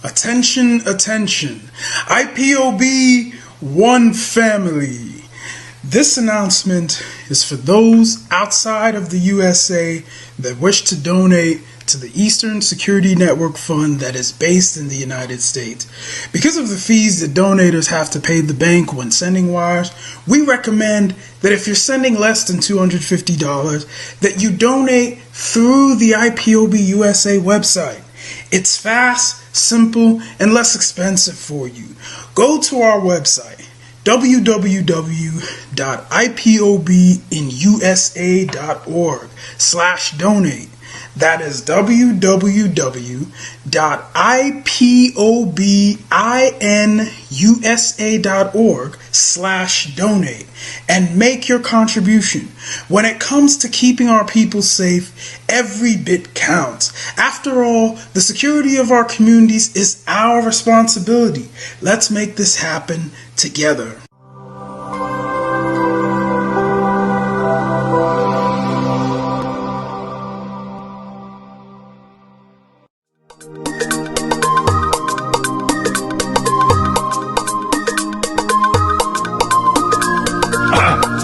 Attention, attention. IPOB One Family. This announcement is for those outside of the USA that wish to donate to the Eastern Security Network Fund that is based in the United States. Because of the fees that donators have to pay the bank when sending wires, we recommend that if you're sending less than $250, that you donate through the IPOB USA website. It's fast, simple, and less expensive for you. Go to our website, www.ipobinusa.org/donate. That is www.ipobinusa.org/donate and make your contribution. When it comes to keeping our people safe, every bit counts. After all, the security of our communities is our responsibility. Let's make this happen together.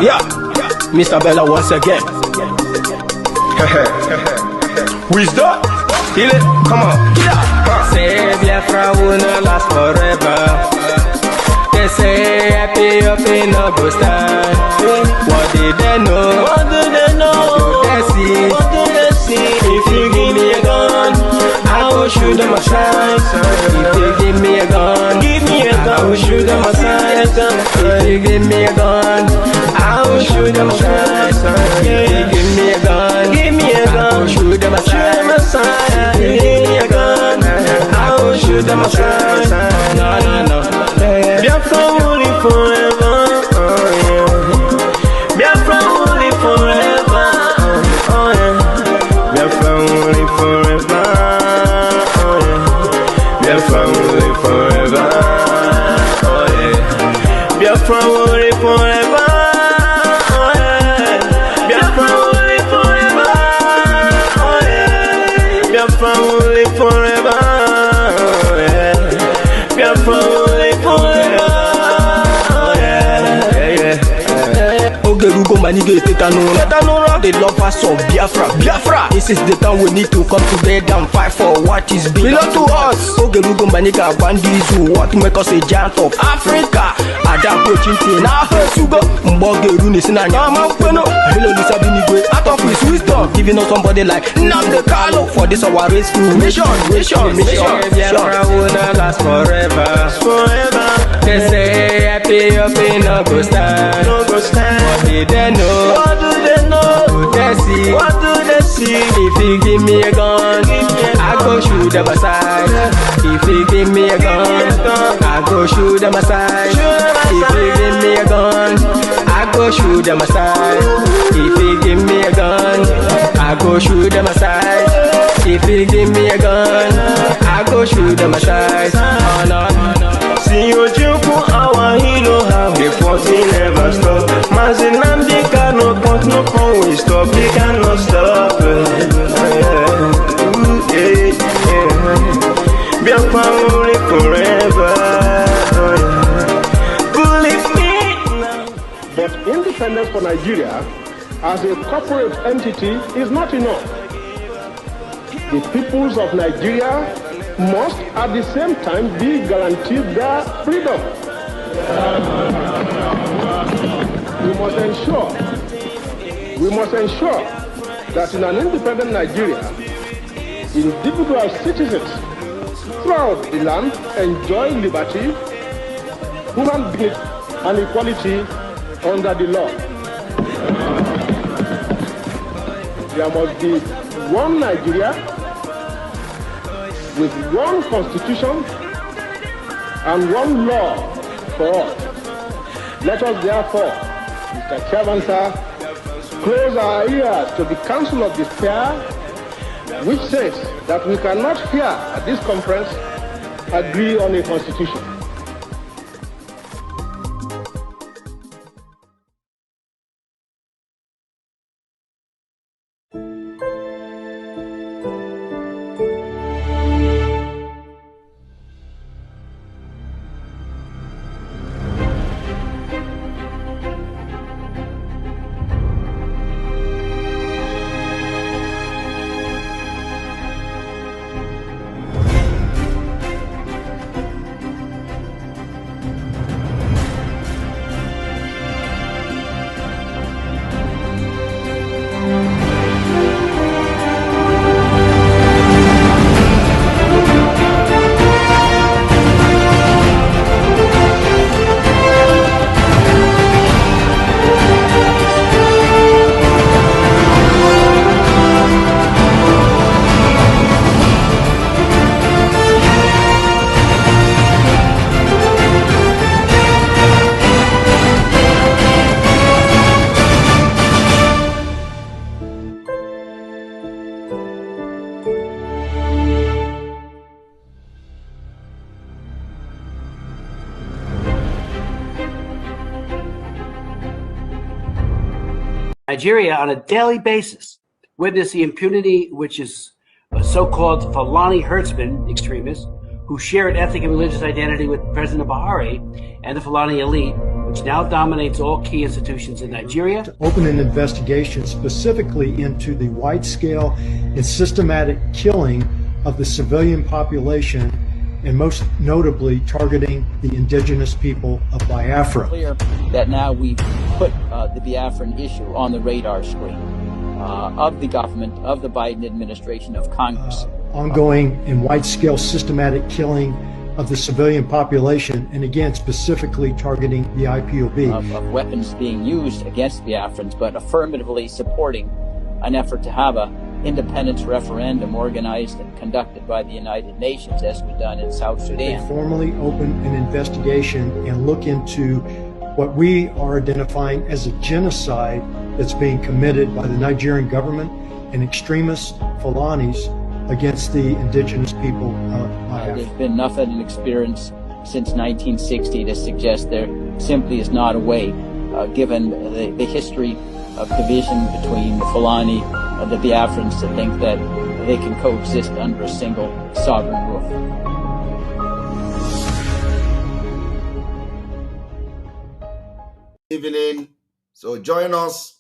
Yeah, Mr. Bella once again. Wisdom, heal it, come on. Yeah. Say Biafra will not last forever. They say happy up in no go stand. What did they know? What do they know? What do they see? What do they see? If you give me a gun, I will shoot them aside. If you give me a gun, I will shoot them aside. If you give me a gun, I will shoot them aside. If you give me a gun, I will shoot them aside. If you give me a gun, I will shoot them aside. No. Biafra will live forever. Biafra will live forever. Biafra will live forever. Biafra will live forever. Biafra will live forever. Biafra will live forever. Biafra will live forever. Biafra will live forever. Ogerugo manige tetanura. The lovers of Biafra. This is the time we need to come together and fight for what is belong to us. Ogerugo maniga bandits who want to make us a giant of Africa. Adam Pochinti na Sugo Mbogeru ni sina nyama kweno. Hello Lisa Binigwe out of his wisdom, giving us somebody like Nnamdi Kanu for this our rescue mission. Biafra will not last forever. They say happy up in no go stand. What did they know? What do they know? What do they see? What do they see? If you give me a gun, I go shoot them aside. If you give me a gun, I go shoot them aside. If you give me a gun, I go shoot them aside. If you give me a gun, I go shoot them aside. If you give me a gun, I go shoot them aside. Oh no. See you jump our hero, how the fighting never stop. Nnamdi Kanu, but no one will stop. They cannot stop. Biafra will live forever. Believe me now. But independence for Nigeria as a corporate entity is not enough. The peoples of Nigeria must at the same time be guaranteed their freedom. We must ensure that in an independent Nigeria, individual citizens throughout the land enjoy liberty, human dignity, and equality under the law. There must be one Nigeria with one constitution and one law for all. Let us therefore, Mr. Chairman, sir, close our ears to the Council of Despair, which says that we cannot here at this conference agree on a constitution. Nigeria on a daily basis witness the impunity which is so-called Fulani herdsmen extremists who share an ethnic and religious identity with President Buhari and the Fulani elite, which now dominates all key institutions in Nigeria. To open an investigation specifically into the wide-scale and systematic killing of the civilian population, and most notably targeting the indigenous people of Biafra. Clear that now we've put the Biafran issue on the radar screen of the government, of the Biden administration, of Congress. Ongoing and wide-scale systematic killing of the civilian population, and again specifically targeting the IPOB. Of weapons being used against Biafrans, but affirmatively supporting an effort to have a independence referendum organized and conducted by the United Nations, as we've done in South Sudan. They formally open an investigation and look into what we are identifying as a genocide that's being committed by the Nigerian government and extremist Fulanis against the indigenous people of Biafra. There's been nothing in experience since 1960 to suggest there simply is not a way, given the history of division between the Fulani and the Biafrans, to think that they can coexist under a single sovereign roof. Evening, so join us.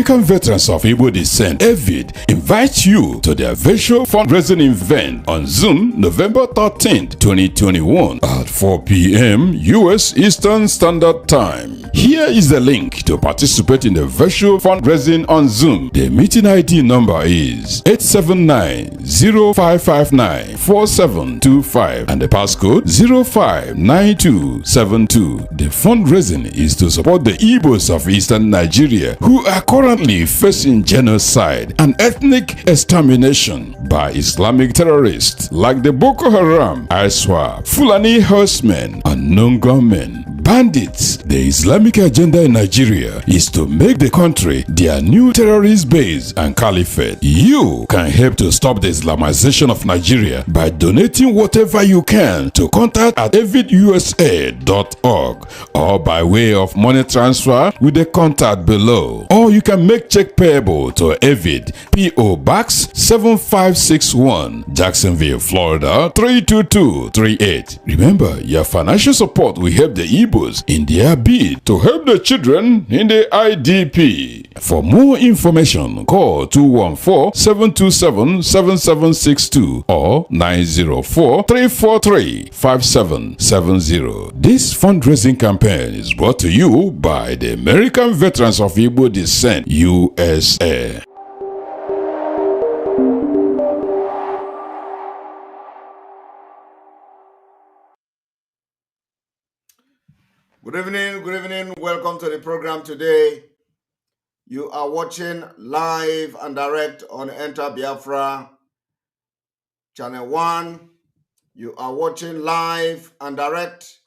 American Veterans of Igbo Descent, Avid, invite you to their virtual fundraising event on Zoom November 13th, 2021 at 4 p.m. U.S. Eastern Standard Time. Here is the link to participate in the virtual fundraising on Zoom. The meeting ID number is 879-0559-4725 and the passcode 059272. The fundraising is to support the Igbos of Eastern Nigeria who are currently facing genocide and ethnic extermination by Islamic terrorists like the Boko Haram, ISWAP, Fulani herdsmen, and non gunmen. bandits. The Islamic agenda in Nigeria is to make the country their new terrorist base and caliphate. You can help to stop the Islamization of Nigeria by donating whatever you can to contact at avidusa.org or by way of money transfer with the contact below. Or you can make check payable to Avid, P.O. Box 7561, Jacksonville, Florida 32238. Remember, your financial support will help the Igbos in their bid to help the children in the IDP. For more information, call 214-727-7762 or 904-343-5770. This fundraising campaign is brought to you by the American Veterans of Igbo Descent, USA. Good evening, welcome to the program today. You are watching live and direct on Enter Biafra Channel 1. You are watching live and direct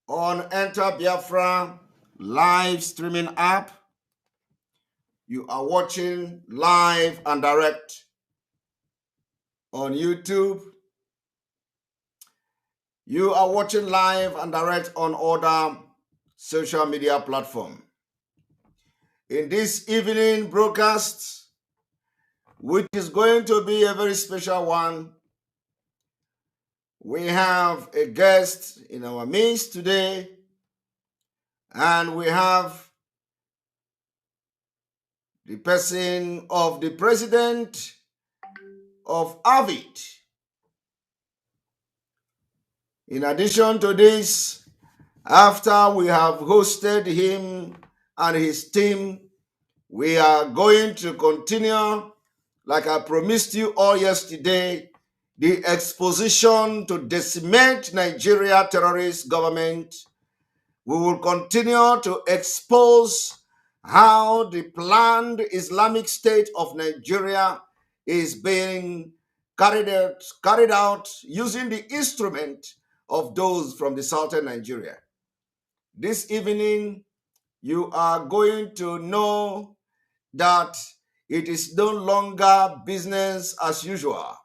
on Enter Biafra live streaming app. You are watching live and direct on YouTube. You are watching live and direct on other social media platforms. In this evening broadcast, which is going to be a very special one, we have a guest in our midst today, and we have the person of the president of Avid. In addition to this, after we have hosted him and his team, we are going to continue, like I promised you all yesterday, the exposition to decimate Nigeria terrorist government. We will continue to expose how the planned Islamic State of Nigeria is being carried out using the instrument of those from the southern Nigeria. This evening, you are going to know that it is no longer business as usual.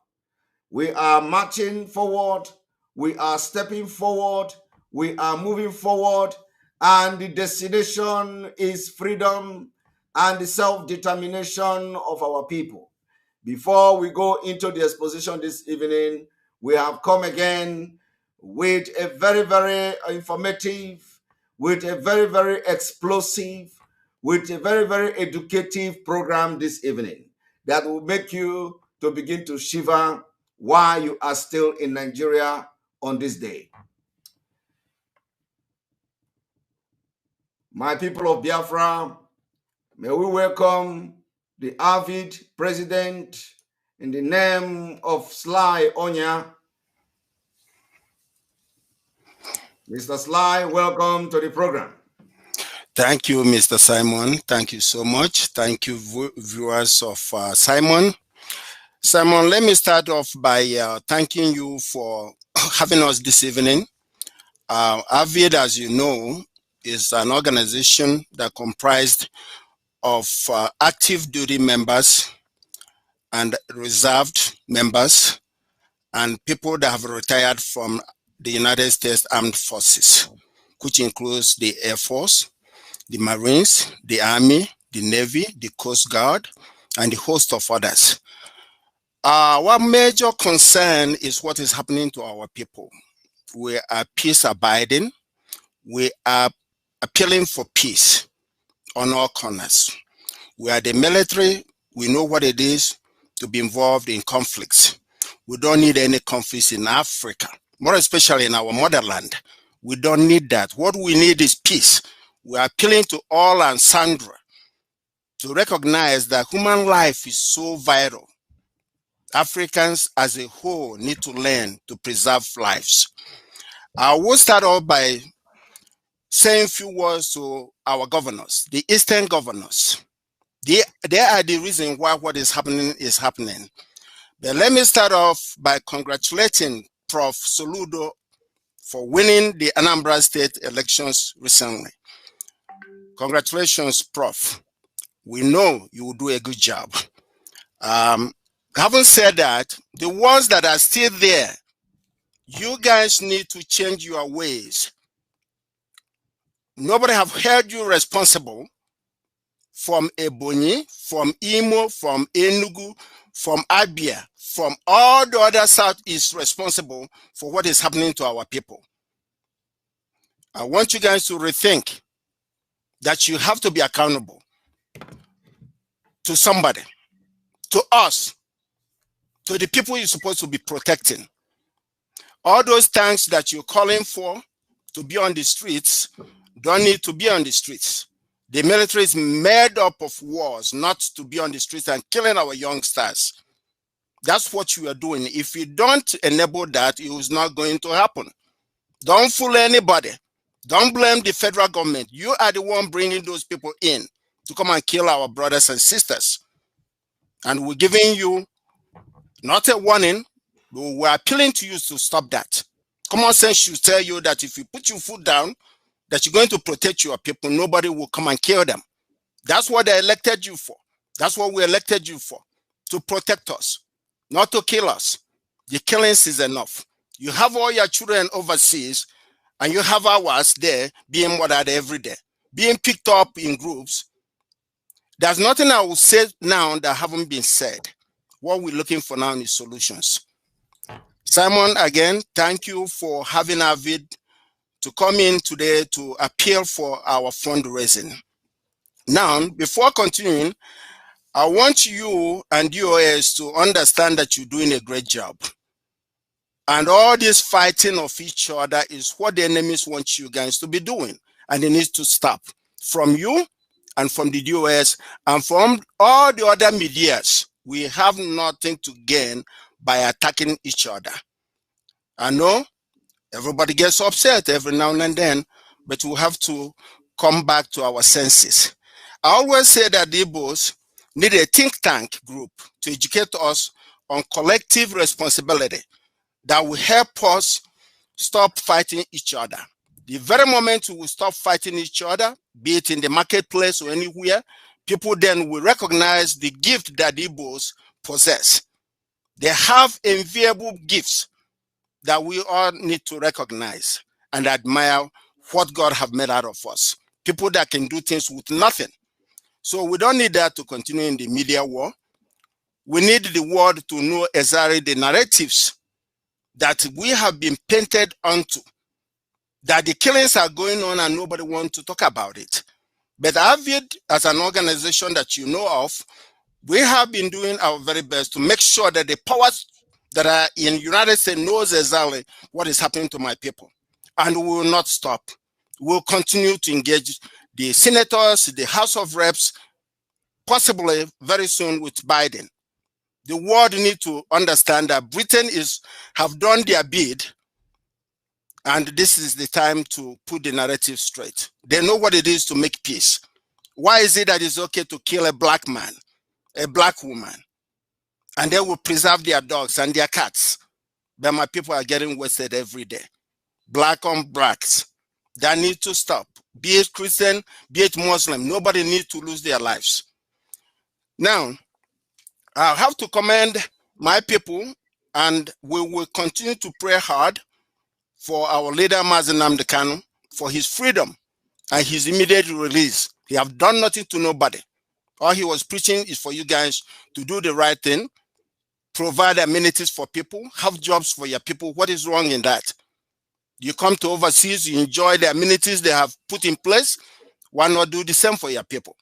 We are marching forward, we are stepping forward, we are moving forward, and the destination is freedom and the self-determination of our people. Before we go into the exposition this evening, we have come again with a very, very informative, with a very, very explosive, with a very, very educative program this evening that will make you to begin to shiver while you are still in Nigeria on this day. My people of Biafra, may we welcome the Avid president in the name of Sly Onya. Mr. Sly, welcome to the program. Thank you, Mr. Simon. Thank you so much. Thank you, viewers of Simon. Simon, let me start off by thanking you for having us this evening. Avid, as you know, is an organization that comprised of active duty members and reserved members and people that have retired from the United States Armed Forces, which includes the Air Force, the Marines, the Army, the Navy, the Coast Guard, and a host of others. Our major concern is what is happening to our people. We are peace abiding. We are appealing for peace on all corners. We are the military. We know what it is to be involved in conflicts. We don't need any conflicts in Africa, more especially in our motherland. We don't need that. What we need is peace. We are appealing to all and sundry to recognize that human life is so vital. Africans as a whole need to learn to preserve lives. I will start off by saying a few words to our governors, the Eastern governors. They are the reason why what is happening is happening. But let me start off by congratulating Prof. Soludo for winning the Anambra State elections recently. Congratulations, Prof. We know you will do a good job. Having said that, the ones that are still there, you guys need to change your ways. Nobody have held you responsible from Ebonyi, from Imo, from Enugu, from Abia, from all the other Southeast responsible for what is happening to our people. I want you guys to rethink that you have to be accountable to somebody, to us, to the people you're supposed to be protecting. All those tanks that you're calling for to be on the streets don't need to be on the streets. The military is made up of wars, not to be on the streets and killing our youngsters. That's what you are doing. If you don't enable that, it is not going to happen. Don't fool anybody. Don't blame the federal government. You are the one bringing those people in to come and kill our brothers and sisters. And we're giving you not a warning, but we're appealing to you to stop that. Common sense should tell you that if you put your foot down, that you're going to protect your people, nobody will come and kill them. That's what they elected you for. That's what we elected you for, to protect us, not to kill us. The killings is enough. You have all your children overseas, and you have ours there being murdered every day, being picked up in groups. There's nothing I will say now that haven't been said. What we're looking for now is solutions. Simon, again, thank you for having Avid to come in today to appeal for our fundraising. Now, before continuing, I want you and DOS to understand that you're doing a great job. And all this fighting of each other is what the enemies want you guys to be doing. And it needs to stop from you and from the DOS and from all the other medias. We have nothing to gain by attacking each other. I know everybody gets upset every now and then, but we have to come back to our senses. I always say that the Igbos need a think tank group to educate us on collective responsibility that will help us stop fighting each other. The very moment we will stop fighting each other, be it in the marketplace or anywhere, people then will recognize the gift that the Igbos possess. They have enviable gifts that we all need to recognize and admire what God have made out of us. People that can do things with nothing. So we don't need that to continue in the media war. We need the world to know exactly the narratives that we have been painted onto, that the killings are going on and nobody wants to talk about it. But Avid, as an organization that you know of, we have been doing our very best to make sure that the powers that are in the United States knows exactly what is happening to my people. And we will not stop. We will continue to engage the senators, the House of Reps, possibly very soon with Biden. The world needs to understand that Britain have done their bid, and this is the time to put the narrative straight. They know what it is to make peace. Why is it that it's okay to kill a black man, a black woman, and they will preserve their dogs and their cats? But my people are getting wasted every day. Black on blacks. That need to stop. Be it Christian, be it Muslim. Nobody needs to lose their lives. Now, I have to commend my people, and we will continue to pray hard for our leader, Mazi Nnamdi Kanu, for his freedom and his immediate release. He have done nothing to nobody. All he was preaching is for you guys to do the right thing, provide amenities for people, have jobs for your people. What is wrong in that? You come to overseas, you enjoy the amenities they have put in place. Why not do the same for your people?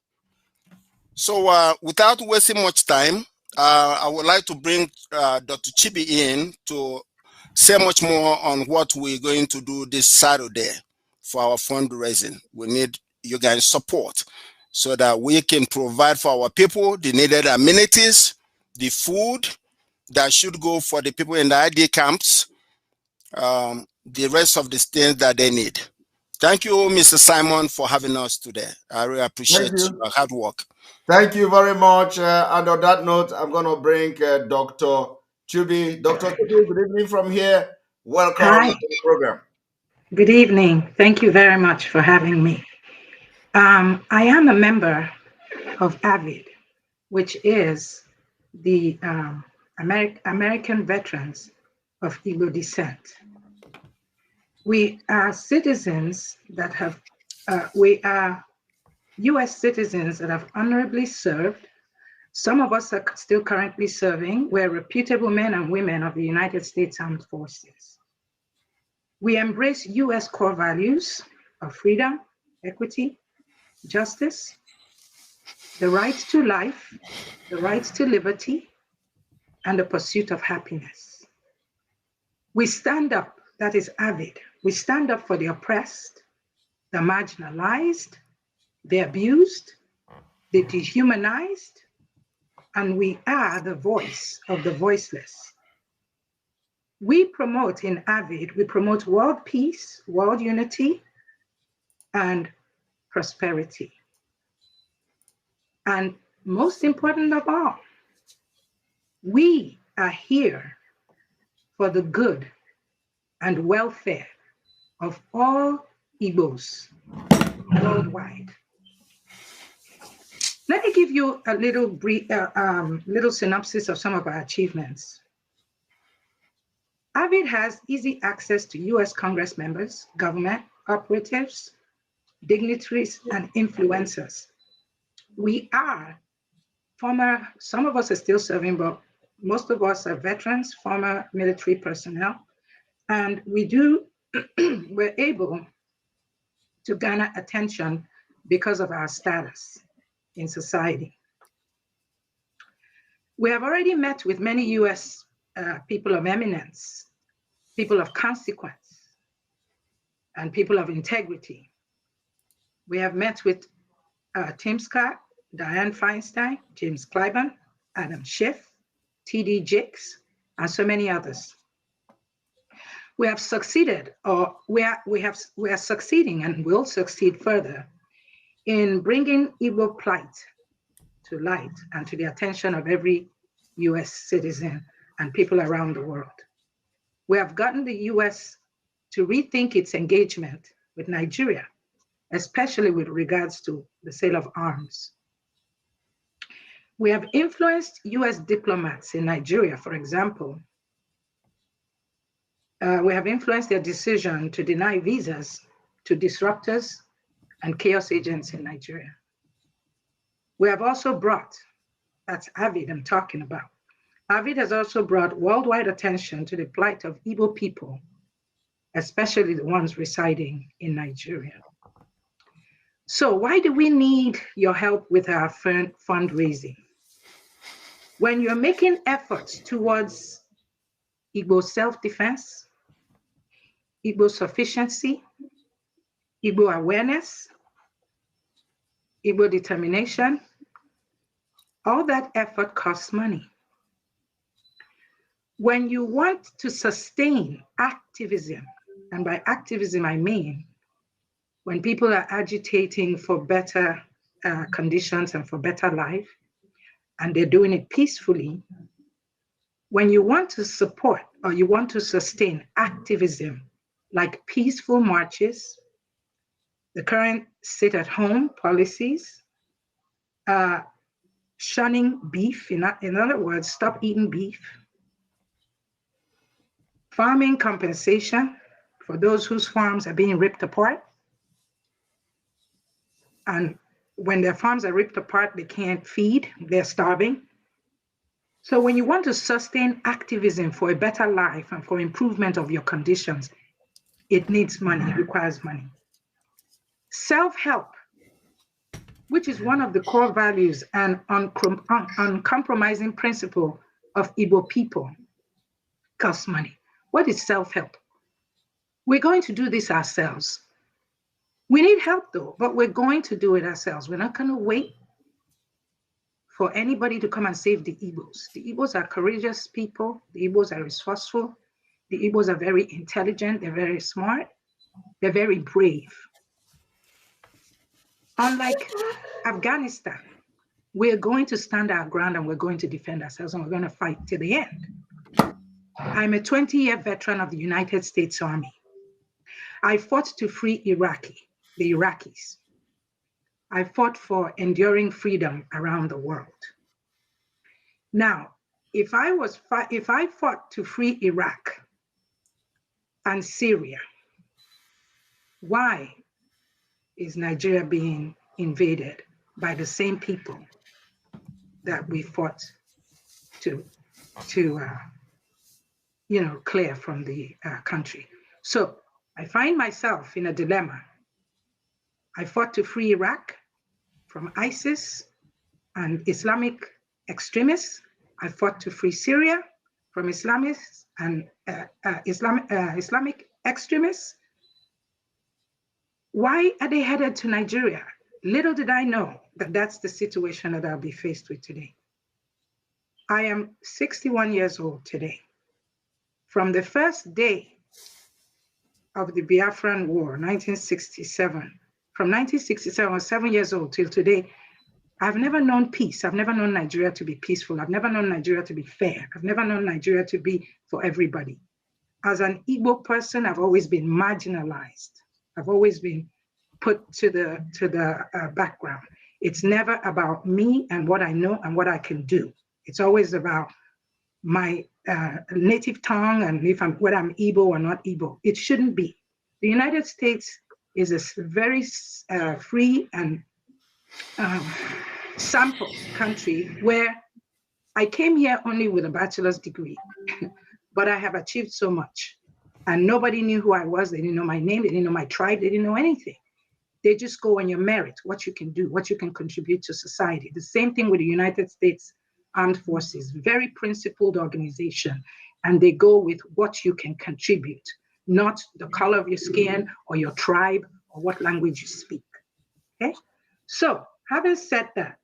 So without wasting much time, I would like to bring Dr. Chibi in to say much more on what we're going to do this Saturday for our fundraising. We need you guys' support so that we can provide for our people the needed amenities, the food that should go for the people in the ID camps, the rest of the things that they need. Thank you, Mr. Simon, for having us today. I really appreciate your hard work. Thank you very much. And on that note, I'm going to bring Dr. Chubi. Dr. Chubi, good evening from here. Welcome to the program. Good evening. Thank you very much for having me. I am a member of Avid, which is the American Veterans of Igbo descent. We are citizens that have, we are US citizens that have honorably served. Some of us are still currently serving. We're reputable men and women of the United States Armed Forces. We embrace US core values of freedom, equity, justice, the right to life, the right to liberty, and the pursuit of happiness. We stand up, that is Avid. We stand up for the oppressed, the marginalized, the abused, the dehumanized, and we are the voice of the voiceless. We promote in Avid, we promote world peace, world unity, and prosperity. And most important of all, we are here for the good and welfare of all Igbos worldwide. Let me give you a little brief, little synopsis of some of our achievements. Avid has easy access to US Congress members, government operatives, dignitaries, and influencers. We are former, some of us are still serving, but most of us are veterans, former military personnel, and we're able to garner attention because of our status in society. We have already met with many US people of eminence, people of consequence, and people of integrity. We have met with Tim Scott, Dianne Feinstein, James Clyburn, Adam Schiff, T.D. Jakes, and so many others. We have succeeded, or we are succeeding and will succeed further in bringing Igbo plight to light and to the attention of every US citizen and people around the world. We have gotten the US to rethink its engagement with Nigeria, especially with regards to the sale of arms. We have influenced US diplomats in Nigeria, for example. We have influenced their decision to deny visas to disruptors and chaos agents in Nigeria. We have also brought, that's Avid I'm talking about. Avid has also brought worldwide attention to the plight of Igbo people, especially the ones residing in Nigeria. So why do we need your help with our fundraising? When you're making efforts towards Igbo self-defense, Igbo sufficiency, Igbo awareness, Igbo determination, all that effort costs money. When you want to sustain activism, and by activism I mean when people are agitating for better conditions and for better life, and they're doing it peacefully, when you want to support or you want to sustain activism like peaceful marches, the current sit-at-home policies, shunning beef, in other words, stop eating beef, farming compensation for those whose farms are being ripped apart, and when their farms are ripped apart, they can't feed, they're starving. So when you want to sustain activism for a better life and for improvement of your conditions, it needs money, it requires money. Self-help, which is one of the core values and uncompromising principle of Igbo people, costs money. What is self-help? We're going to do this ourselves. We need help though, but we're going to do it ourselves. We're not going to wait for anybody to come and save the Igbos. The Igbos are courageous people. The Igbos are resourceful. The Igbos are very intelligent. They're very smart. They're very brave. Unlike Afghanistan, we're going to stand our ground and we're going to defend ourselves and we're going to fight to the end. I'm a 20-year veteran of the United States Army. I fought to free the Iraqis. I fought for enduring freedom around the world. Now, if I fought to free Iraq and Syria, why is Nigeria being invaded by the same people that we fought to clear from the country? So I find myself in a dilemma. I fought to free Iraq from ISIS and Islamic extremists. I fought to free Syria from Islamists and Islamic extremists. Why are they headed to Nigeria? Little did I know that that's the situation that I'll be faced with today. I am 61 years old today. From the first day of the Biafran War, 1967, from 1967, I was 7 years old till today, I've never known peace. I've never known Nigeria to be peaceful. I've never known Nigeria to be fair. I've never known Nigeria to be for everybody. As an Igbo person, I've always been marginalized. I've always been put to the background. It's never about me and what I know and what I can do. It's always about my native tongue and whether I'm Igbo or not Igbo. It shouldn't be. The United States is a very free and sample country where I came here only with a bachelor's degree, but I have achieved so much. And nobody knew who I was. They didn't know my name. They didn't know my tribe. They didn't know anything. They just go on your merit, what you can do, what you can contribute to society. The same thing with the United States Armed Forces, very principled organization. And they go with what you can contribute, not the color of your skin or your tribe or what language you speak. Okay? So, having said that,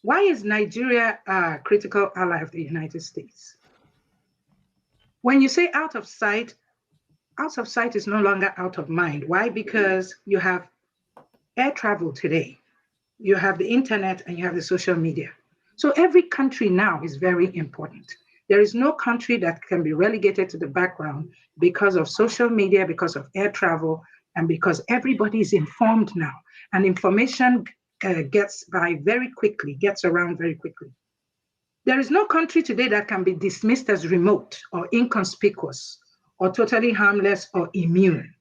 why is Nigeria a critical ally of the United States? When you say out of sight is no longer out of mind. Why? Because you have air travel today. You have the internet and you have the social media. So every country now is very important. There is no country that can be relegated to the background because of social media, because of air travel, and because everybody is informed now. And information gets around very quickly. There is no country today that can be dismissed as remote or inconspicuous or totally harmless or immune.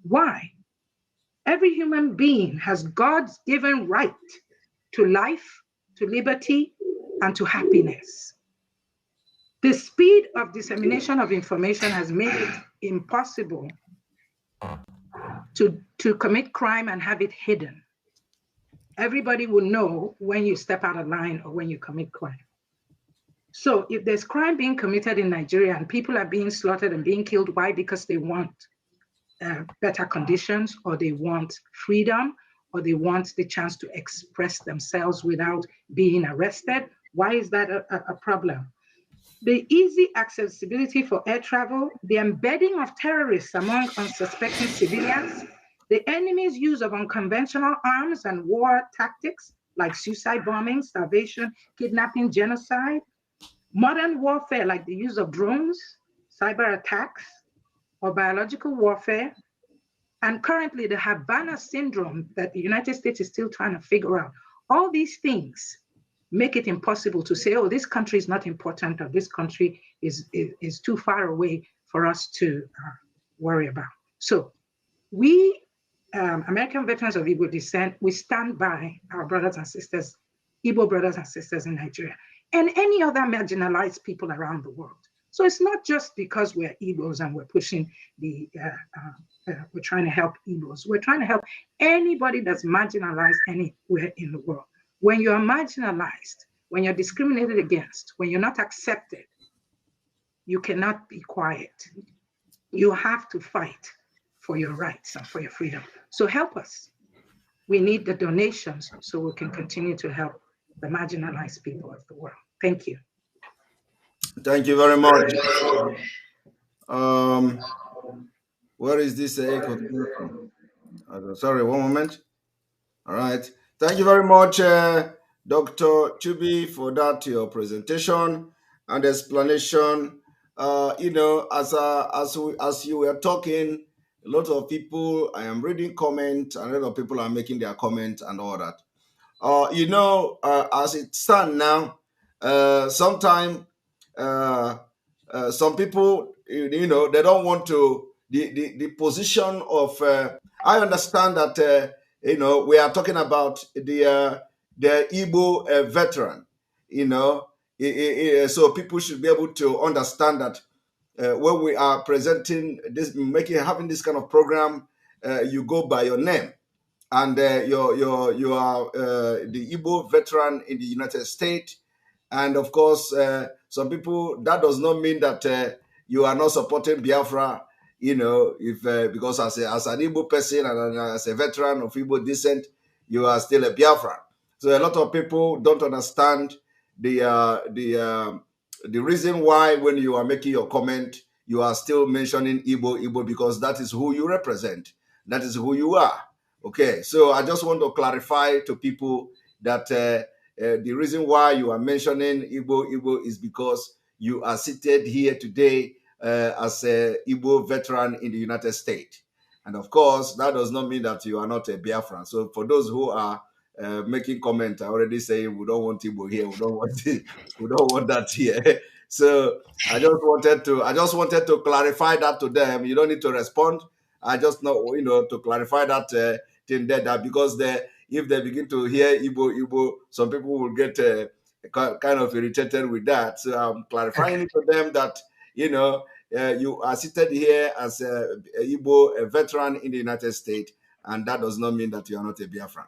Why? Every human being has God's given right to life, to liberty, and to happiness. The speed of dissemination of information has made it impossible to commit crime and have it hidden. Everybody will know when you step out of line or when you commit crime. So if there's crime being committed in Nigeria and people are being slaughtered and being killed, why? Because they want better conditions, or they want freedom, or they want the chance to express themselves without being arrested. Why is that a problem? The easy accessibility for air travel, the embedding of terrorists among unsuspecting civilians, the enemy's use of unconventional arms and war tactics like suicide bombing, starvation, kidnapping, genocide, modern warfare like the use of drones, cyber attacks, or biological warfare, and currently the Havana syndrome that the United States is still trying to figure out. All these things make it impossible to say, oh, this country is not important, or this country is too far away for us to worry about. So we, American veterans of Igbo descent, we stand by our brothers and sisters, Igbo brothers and sisters in Nigeria, and any other marginalized people around the world. So it's not just because we're Igbos and we're pushing we're trying to help Igbos. We're trying to help anybody that's marginalized anywhere in the world. When you are marginalized, when you're discriminated against, when you're not accepted, you cannot be quiet. You have to fight for your rights and for your freedom. So help us. We need the donations so we can continue to help the marginalized people of the world. Thank you. Thank you very much. Where is this echo? Sorry, one moment. All right. Thank you very much, Dr. Chubi, for that your presentation and explanation. As you were talking, A lot of people, I am reading comments, and a lot of people are making their comments and all that. As it stands now, sometimes some people, they don't want to, the position of, I understand that, we are talking about the Igbo veteran, so people should be able to understand that when we are presenting this, having this kind of program, you go by your name, and you are the Igbo veteran in the United States. And of course, some people, that does not mean that you are not supporting Biafra. If because as an Igbo person and as a veteran of Igbo descent, you are still a Biafra. So a lot of people don't understand the reason why when you are making your comment, you are still mentioning Igbo, because that is who you represent. That is who you are. Okay, so I just want to clarify to people that the reason why you are mentioning Igbo is because you are seated here today as a Igbo veteran in the United States. And of course, that does not mean that you are not a Biafran. So for those who are making comment, I already say we don't want Igbo here. We don't want it. We don't want that here. So I just wanted to clarify that to them. You don't need to respond. I just know, to clarify that thing there, that because if they begin to hear Igbo, some people will get kind of irritated with that. So I'm clarifying it to them that, you are seated here as a Igbo, a veteran in the United States, and that does not mean that you are not a Biafran.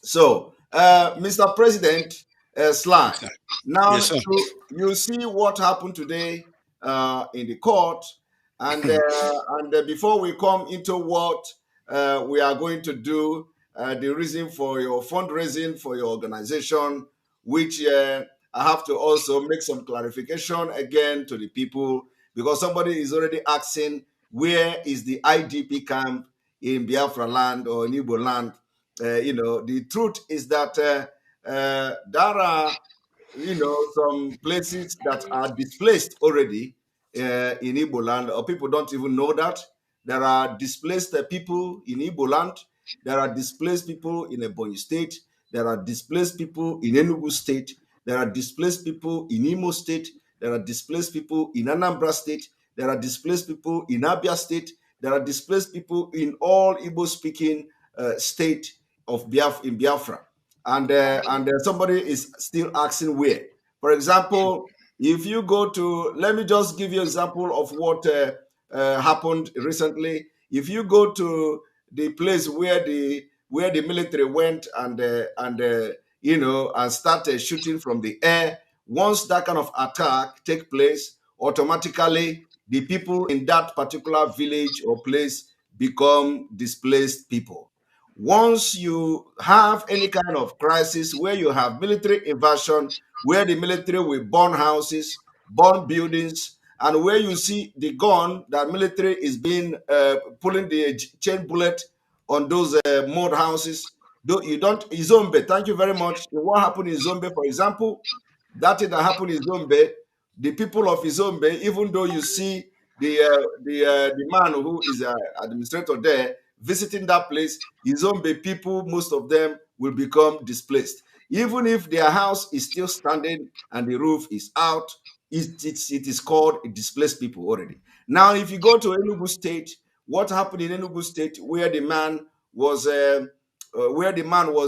So, Mr. President, Sly, now Yes, sir. you see what happened today in the court, and before we come into what we are going to do, the reason for your fundraising for your organization, which I have to also make some clarification again to the people, because somebody is already asking, where is the IDP camp in Biafra land or in Igbo land? The truth is that there are, some places that are displaced already in Igbo land, or people don't even know that. There are displaced people in Igbo land. There are displaced people in Ebonyi State. There are displaced people in Enugu State. There are displaced people in Imo State. There are displaced people in Anambra State. There are displaced people in Abia State. There are displaced people in all Igbo-speaking state of Biafra. And somebody is still asking where. For example, if you go to, let me just give you an example of what happened recently. If you go to the place where the military went and started shooting from the air, once that kind of attack take place, automatically the people in that particular village or place become displaced people. Once you have any kind of crisis where you have military invasion, where the military will burn houses, burn buildings, and where you see the gun that military is being pulling the chain bullet on those mud houses, though you don't, Izombe, thank you very much. What happened in Izombe, for example, that thing that happened in Izombe, the people of Izombe, even though you see the man who is an administrator there visiting that place, Izombe people, most of them will become displaced. Even if their house is still standing and the roof is out, it is called displaced people already. Now, if you go to Enugu State, what happened in Enugu State, where the man was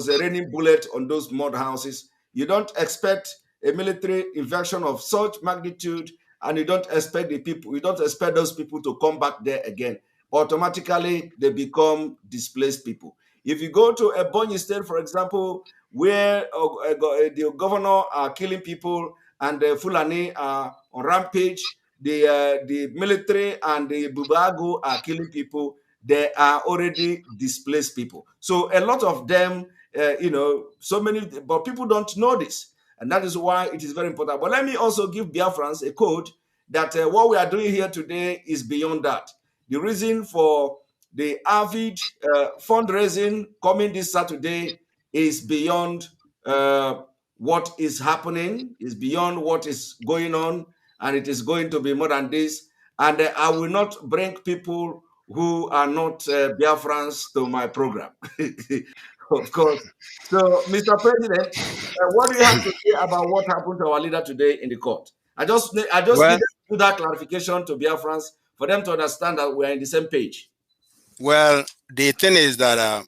raining bullets on those mud houses, you don't expect a military invasion of such magnitude, and you don't expect those people to come back there again. Automatically, they become displaced people. If you go to Ebonyi State, for example, where the governor are killing people and the Fulani are on rampage, the military and the Bubago are killing people, they are already displaced people. So a lot of them, so many, but people don't know this. And that is why it is very important. But let me also give Biafrans a code that what we are doing here today is beyond that. The reason for the Avid fundraising coming this Saturday is beyond what is happening, is beyond what is going on, and it is going to be more than this. And I will not bring people who are not Biafrans to my program. Of course. So, Mr. President, what do you have to say about what happened to our leader today in the court? I just needed to do that clarification to Biafrans for them to understand that we're in the same page. Well, the thing is that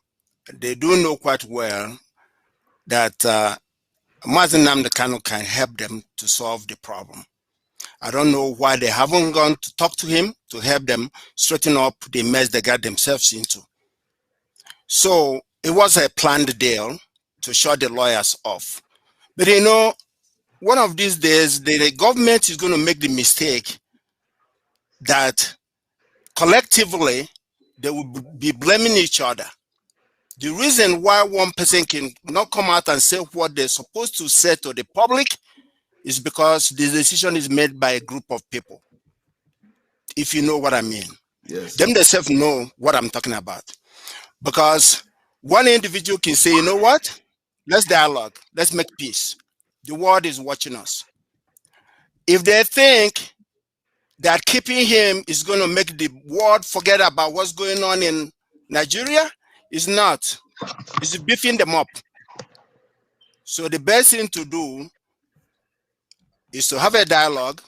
they do know quite well that Mazen Nnamdi Kanu can help them to solve the problem. I don't know why they haven't gone to talk to him to help them straighten up the mess they got themselves into. So it was a planned deal to shut the lawyers off. But you know, one of these days, the government is going to make the mistake that collectively they will be blaming each other. The reason why one person can not come out and say what they're supposed to say to the public is because the decision is made by a group of people. If you know what I mean. Yes. Them themselves know what I'm talking about. Because one individual can say, you know what? Let's dialogue. Let's make peace. The world is watching us. If they think that keeping him is going to make the world forget about what's going on in Nigeria, it's not. It's beefing them up. So the best thing to do is to have a dialogue,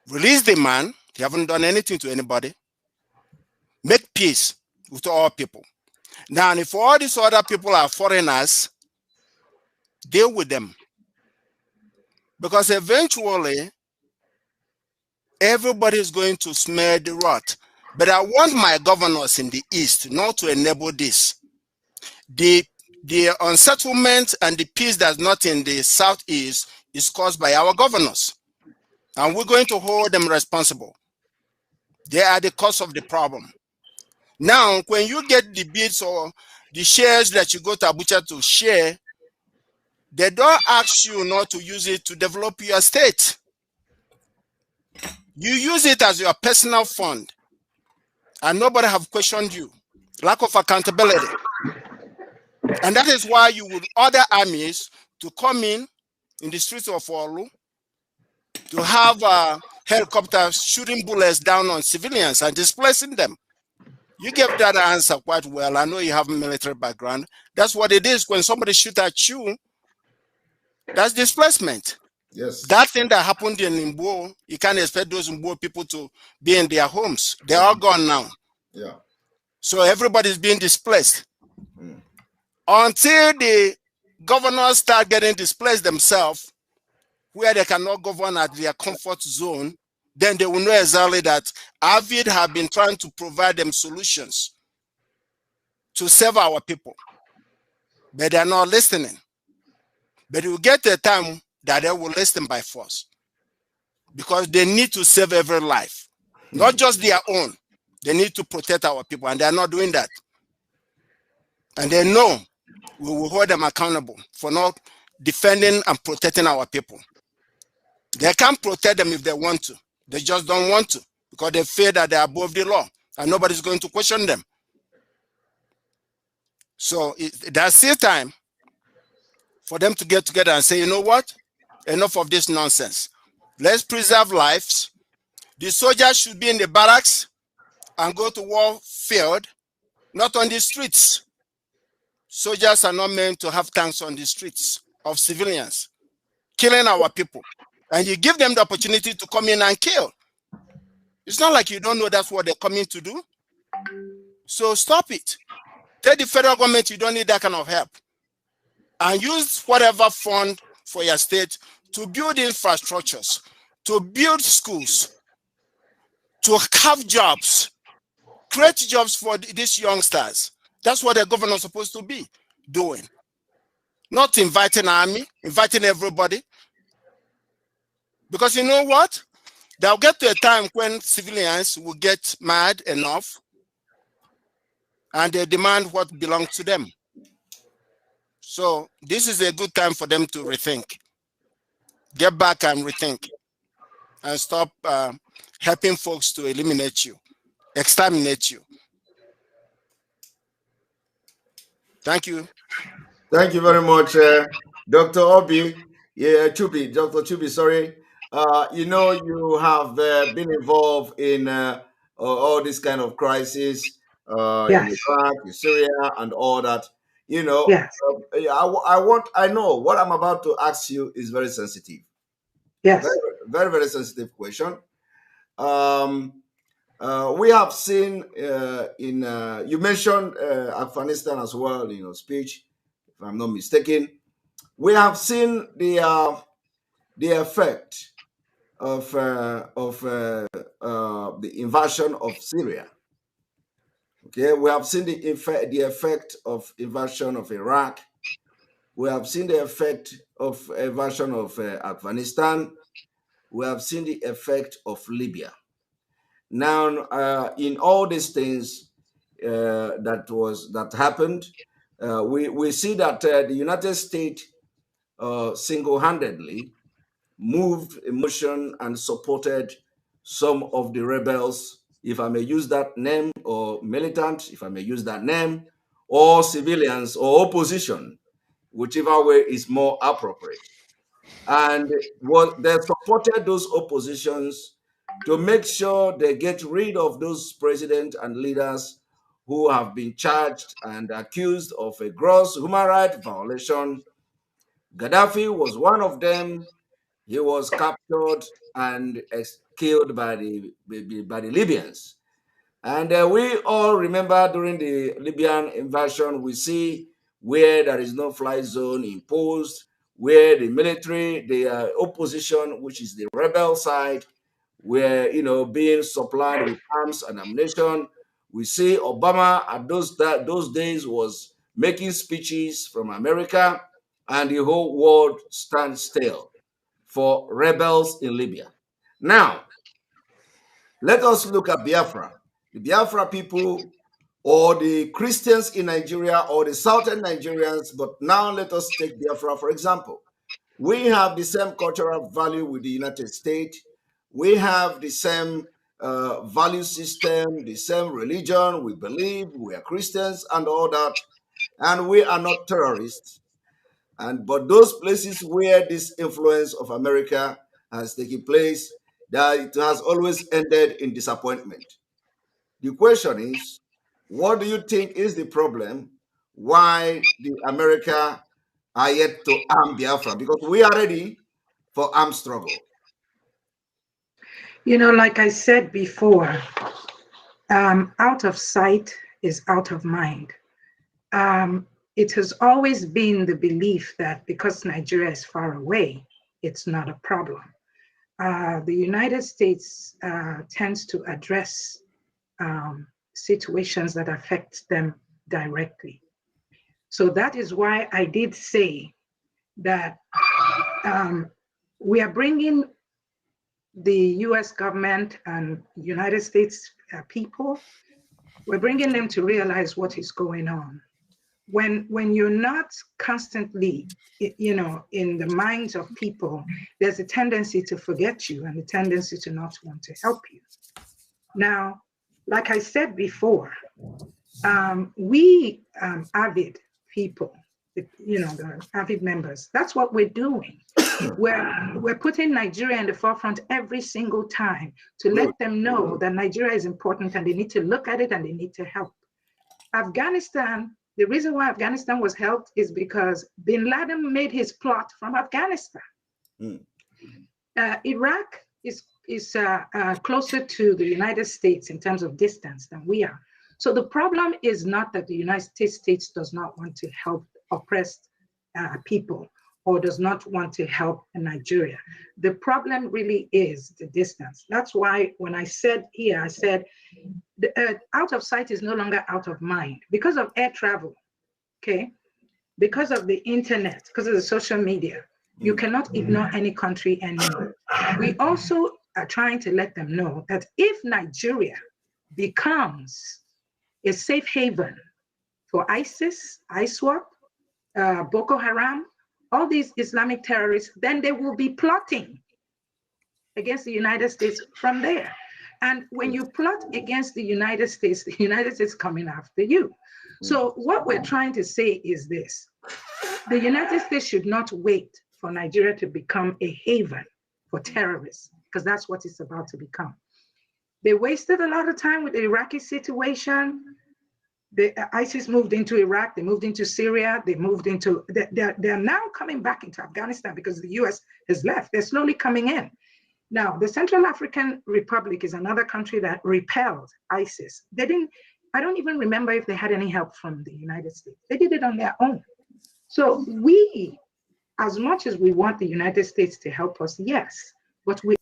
release the man. He haven't done anything to anybody. Make peace with all people. Now, if all these other people are foreigners, deal with them. Because eventually, everybody is going to smell the rot. But I want my governors in the East not to enable this. The unsettlement and the peace that's not in the Southeast is caused by our governors. And we're going to hold them responsible. They are the cause of the problem. Now, when you get the bids or the shares that you go to Abuja to share, they don't ask you not to use it to develop your state. You use it as your personal fund, and nobody have questioned you. Lack of accountability. And that is why you would order armies to come in the streets of Olu, to have helicopters shooting bullets down on civilians and displacing them. You gave that answer quite well. I know you have a military background. That's what it is. When somebody shoots at you, that's displacement. Yes. That thing that happened in Imbo, you can't expect those Imbo people to be in their homes. They're all gone now. Yeah. So everybody's being displaced. Until the governors start getting displaced themselves, where they cannot govern at their comfort zone, then they will know exactly that Avid have been trying to provide them solutions to save our people. But they're not listening. But it will get a time that they will listen by force. Because they need to save every life. Not just their own. They need to protect our people, and they're not doing that. And they know we will hold them accountable for not defending and protecting our people. They can't protect them if they want to. They just don't want to, because they fear that they are above the law and nobody's going to question them. So there's still time for them to get together and say, you know what? Enough of this nonsense. Let's preserve lives. The soldiers should be in the barracks and go to war field, not on the streets. Soldiers are not meant to have tanks on the streets of civilians, killing our people. And you give them the opportunity to come in and kill. It's not like you don't know that's what they're coming to do. So stop it. Tell the federal government you don't need that kind of help. And use whatever fund for your state to build infrastructures, to build schools, to have jobs, create jobs for these youngsters. That's what the governor is supposed to be doing. Not inviting army, inviting everybody. Because you know what? They'll get to a time when civilians will get mad enough and they demand what belongs to them. So this is a good time for them to rethink. Get back and rethink. And stop helping folks to eliminate you, exterminate you. Thank you. Thank you very much, Dr. Obi. Yeah, Chubi, Dr. Chubi, sorry. You know, you have been involved in all this kind of crisis in Yes. Iraq, in Syria, and all that. You know, Yes. I know what I'm about to ask you is very sensitive. Very, Yes. very, very sensitive question. We have seen you mentioned Afghanistan as well in your speech, if I'm not mistaken. We have seen the effect of the invasion of Syria. Okay, we have seen the effect of invasion of Iraq. We have seen the effect of invasion of Afghanistan. We have seen the effect of Libya. Now, in all these things that happened, we see that the United States single-handedly moved emotion and supported some of the rebels, if I may use that name, or militant, if I may use that name, or civilians or opposition, whichever way is more appropriate. And what they supported those oppositions to make sure they get rid of those presidents and leaders who have been charged and accused of a gross human rights violation. Gaddafi was one of them. He was captured and killed by the Libyans. And we all remember during the Libyan invasion, we see where there is no fly zone imposed, where the military, the opposition, which is the rebel side, were being supplied with arms and ammunition. We see Obama at those days was making speeches from America, and the whole world stands still for rebels in Libya. Now, let us look at Biafra. The Biafra people, or the Christians in Nigeria, or the southern Nigerians, but now let us take Biafra for example. We have the same cultural value with the United States. We have the same value system, the same religion. We believe we are Christians and all that, and we are not terrorists. But those places where this influence of America has taken place, that it has always ended in disappointment. The question is, what do you think is the problem? Why the America are yet to arm Biafra? Because we are ready for armed struggle. Like I said before, out of sight is out of mind. It has always been the belief that because Nigeria is far away, it's not a problem. The United States tends to address situations that affect them directly. So that is why I did say that we are bringing the US government and United States people, we're bringing them to realize what is going on. When you're not constantly, in the minds of people, there's a tendency to forget you and a tendency to not want to help you. Now, like I said before, we Avid people, the Avid members, that's what we're doing. We're putting Nigeria in the forefront every single time to let them know that Nigeria is important and they need to look at it and they need to help. Afghanistan, the reason why Afghanistan was helped is because bin Laden made his plot from Afghanistan. Iraq is closer to the United States in terms of distance than we are. So the problem is not that the United States does not want to help oppressed people or does not want to help Nigeria. The problem really is the distance. That's why when I said here, I said, out of sight is no longer out of mind because of air travel, okay? Because of the internet, because of the social media, you cannot ignore any country anymore. We also are trying to let them know that if Nigeria becomes a safe haven for ISIS, ISWAP, Boko Haram, all these Islamic terrorists, then they will be plotting against the United States from there. And when you plot against the United States coming after you. So what we're trying to say is this: the United States should not wait for Nigeria to become a haven for terrorists, because that's what it's about to become. They wasted a lot of time with the Iraqi situation. ISIS moved into Iraq, they moved into Syria, they're now coming back into Afghanistan because the US has left. They're slowly coming in. Now, the Central African Republic is another country that repelled ISIS. I don't even remember if they had any help from the United States. They did it on their own. So we, as much as we want the United States to help us, yes, but we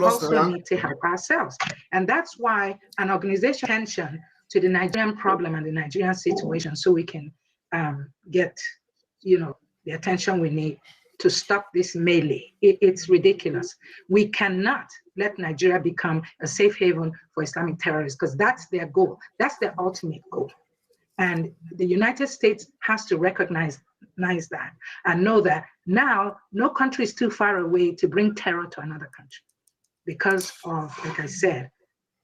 also need to help ourselves. And that's why an organization attention to the Nigerian problem and the Nigerian situation, so we can get, the attention we need to stop this melee. It's ridiculous. We cannot let Nigeria become a safe haven for Islamic terrorists, because that's their goal. That's their ultimate goal. And the United States has to recognize that and know that now no country is too far away to bring terror to another country, because of, like I said,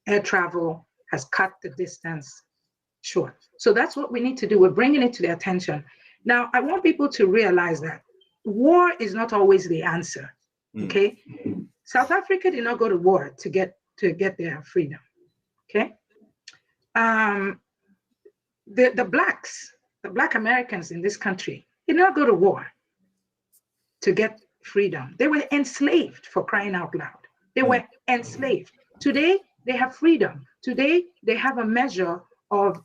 air travel has cut the distance short. So that's what we need to do. We're bringing it to their attention. Now, I want people to realize that war is not always the answer, okay? South Africa did not go to war to get their freedom, okay? The Black Americans in this country did not go to war to get freedom. They were enslaved, for crying out loud. They were enslaved. Today, they have freedom. Today, they have a measure of,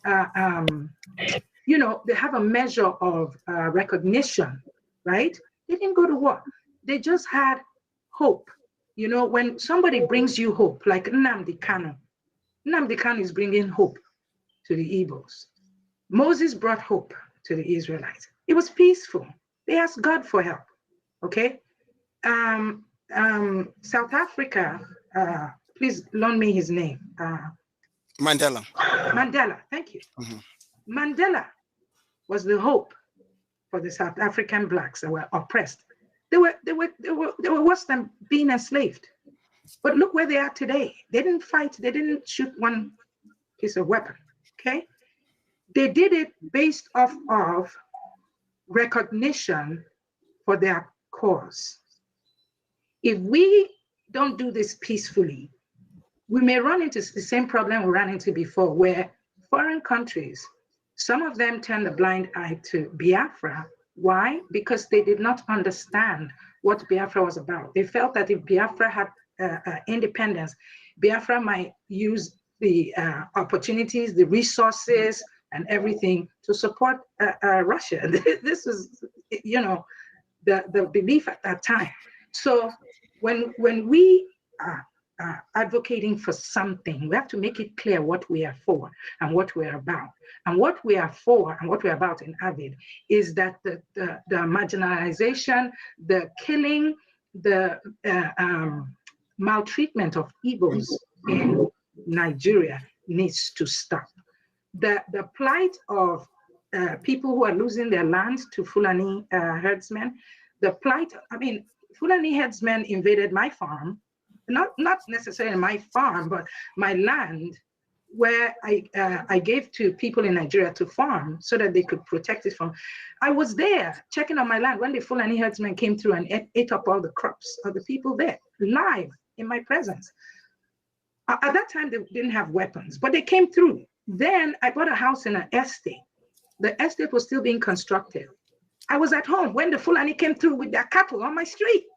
recognition, right? They didn't go to war. They just had hope. When somebody brings you hope, like Nnamdi Kanu is bringing hope to the Igbos. Moses brought hope to the Israelites. It was peaceful. They asked God for help, okay? South Africa, please loan me his name. Mandela. Mandela, thank you. Mandela was the hope for the South African Blacks that were oppressed. They were worse than being enslaved. But look where they are today. They didn't fight. They didn't shoot one piece of weapon, okay? They did it based off of recognition for their cause. If we don't do this peacefully, we may run into the same problem we ran into before, where foreign countries, some of them turned a blind eye to Biafra. Why? Because they did not understand what Biafra was about. They felt that if Biafra had independence, Biafra might use the opportunities, the resources, and everything to support Russia. This was, the belief at that time. So when we are advocating for something, we have to make it clear what we are for and what we are about. And what we are for and what we are about in Avid is that the marginalization, the killing, the maltreatment of Igbos in Nigeria needs to stop. The plight of people who are losing their lands to Fulani herdsmen, the plight, Fulani herdsmen invaded my farm, not necessarily my farm, but my land, where I gave to people in Nigeria to farm so that they could protect it from. I was there checking on my land when the Fulani herdsmen came through and ate up all the crops of the people there, live in my presence. At that time, they didn't have weapons, but they came through. Then I bought a house in an estate. The estate was still being constructed. I was at home when the Fulani came through with their cattle on my street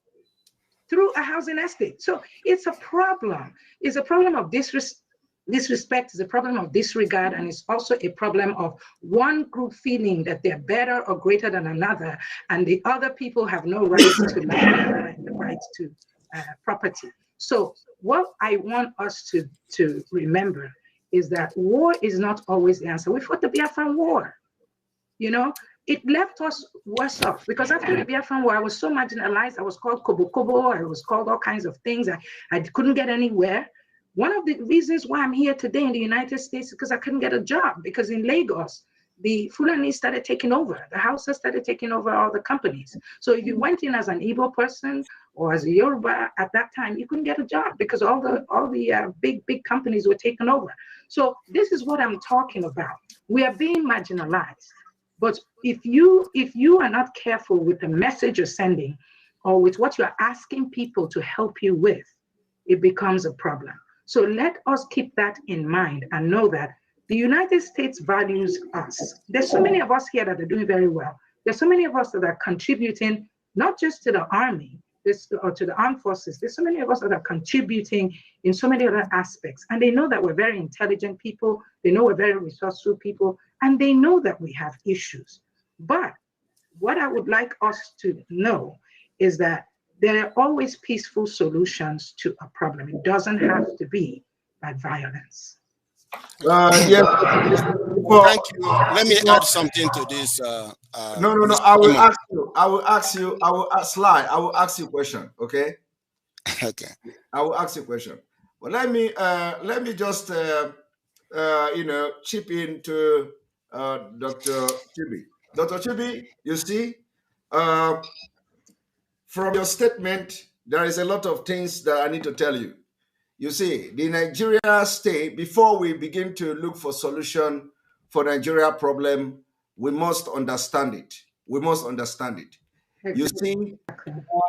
through a housing estate. So it's a problem. It's a problem of disrespect. It's a problem of disregard, and it's also a problem of one group feeling that they're better or greater than another, and the other people have no right to land, the right to property. So what I want us to remember is that war is not always the answer. We fought the Biafran War, it left us worse off, because after the Biafran War, I was so marginalized. I was called Kobo Kobo, I was called all kinds of things. I couldn't get anywhere. One of the reasons why I'm here today in the United States is because I couldn't get a job, because in Lagos, the Fulani started taking over. The Hausa started taking over all the companies. So if you went in as an Igbo person or as a Yoruba at that time, you couldn't get a job because all the big companies were taken over. So this is what I'm talking about. We are being marginalized. But if you are not careful with the message you're sending or with what you're asking people to help you with, it becomes a problem. So let us keep that in mind and know that the United States values us. There's so many of us here that are doing very well. There's so many of us that are contributing not just to the army or to the armed forces. There's so many of us that are contributing in so many other aspects. And they know that we're very intelligent people. They know we're very resourceful people. And they know that we have issues. But what I would like us to know is that there are always peaceful solutions to a problem. It doesn't have to be by violence. Yes. Thank you. Let me add something to this. No. Mr. I will Simon. ask you. I will ask you a question. Okay. Okay. I will ask you a question. But let me just chip into Dr. Chibi. Dr. Chibi, you see, from your statement, there is a lot of things that I need to tell you. You see, the Nigeria state, before we begin to look for solution for Nigeria problem, we must understand it. We must understand it. You see,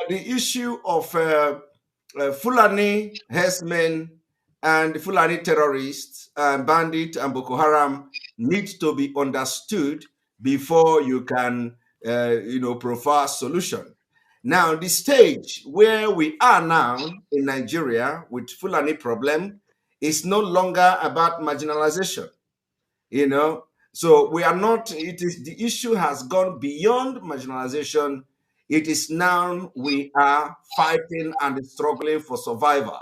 the issue of Fulani herdsmen and Fulani terrorists and bandits and Boko Haram needs to be understood before you can, provide solution. Now, the stage where we are now in Nigeria with Fulani problem is no longer about marginalization, So we are not, the issue has gone beyond marginalization. It is now we are fighting and struggling for survival.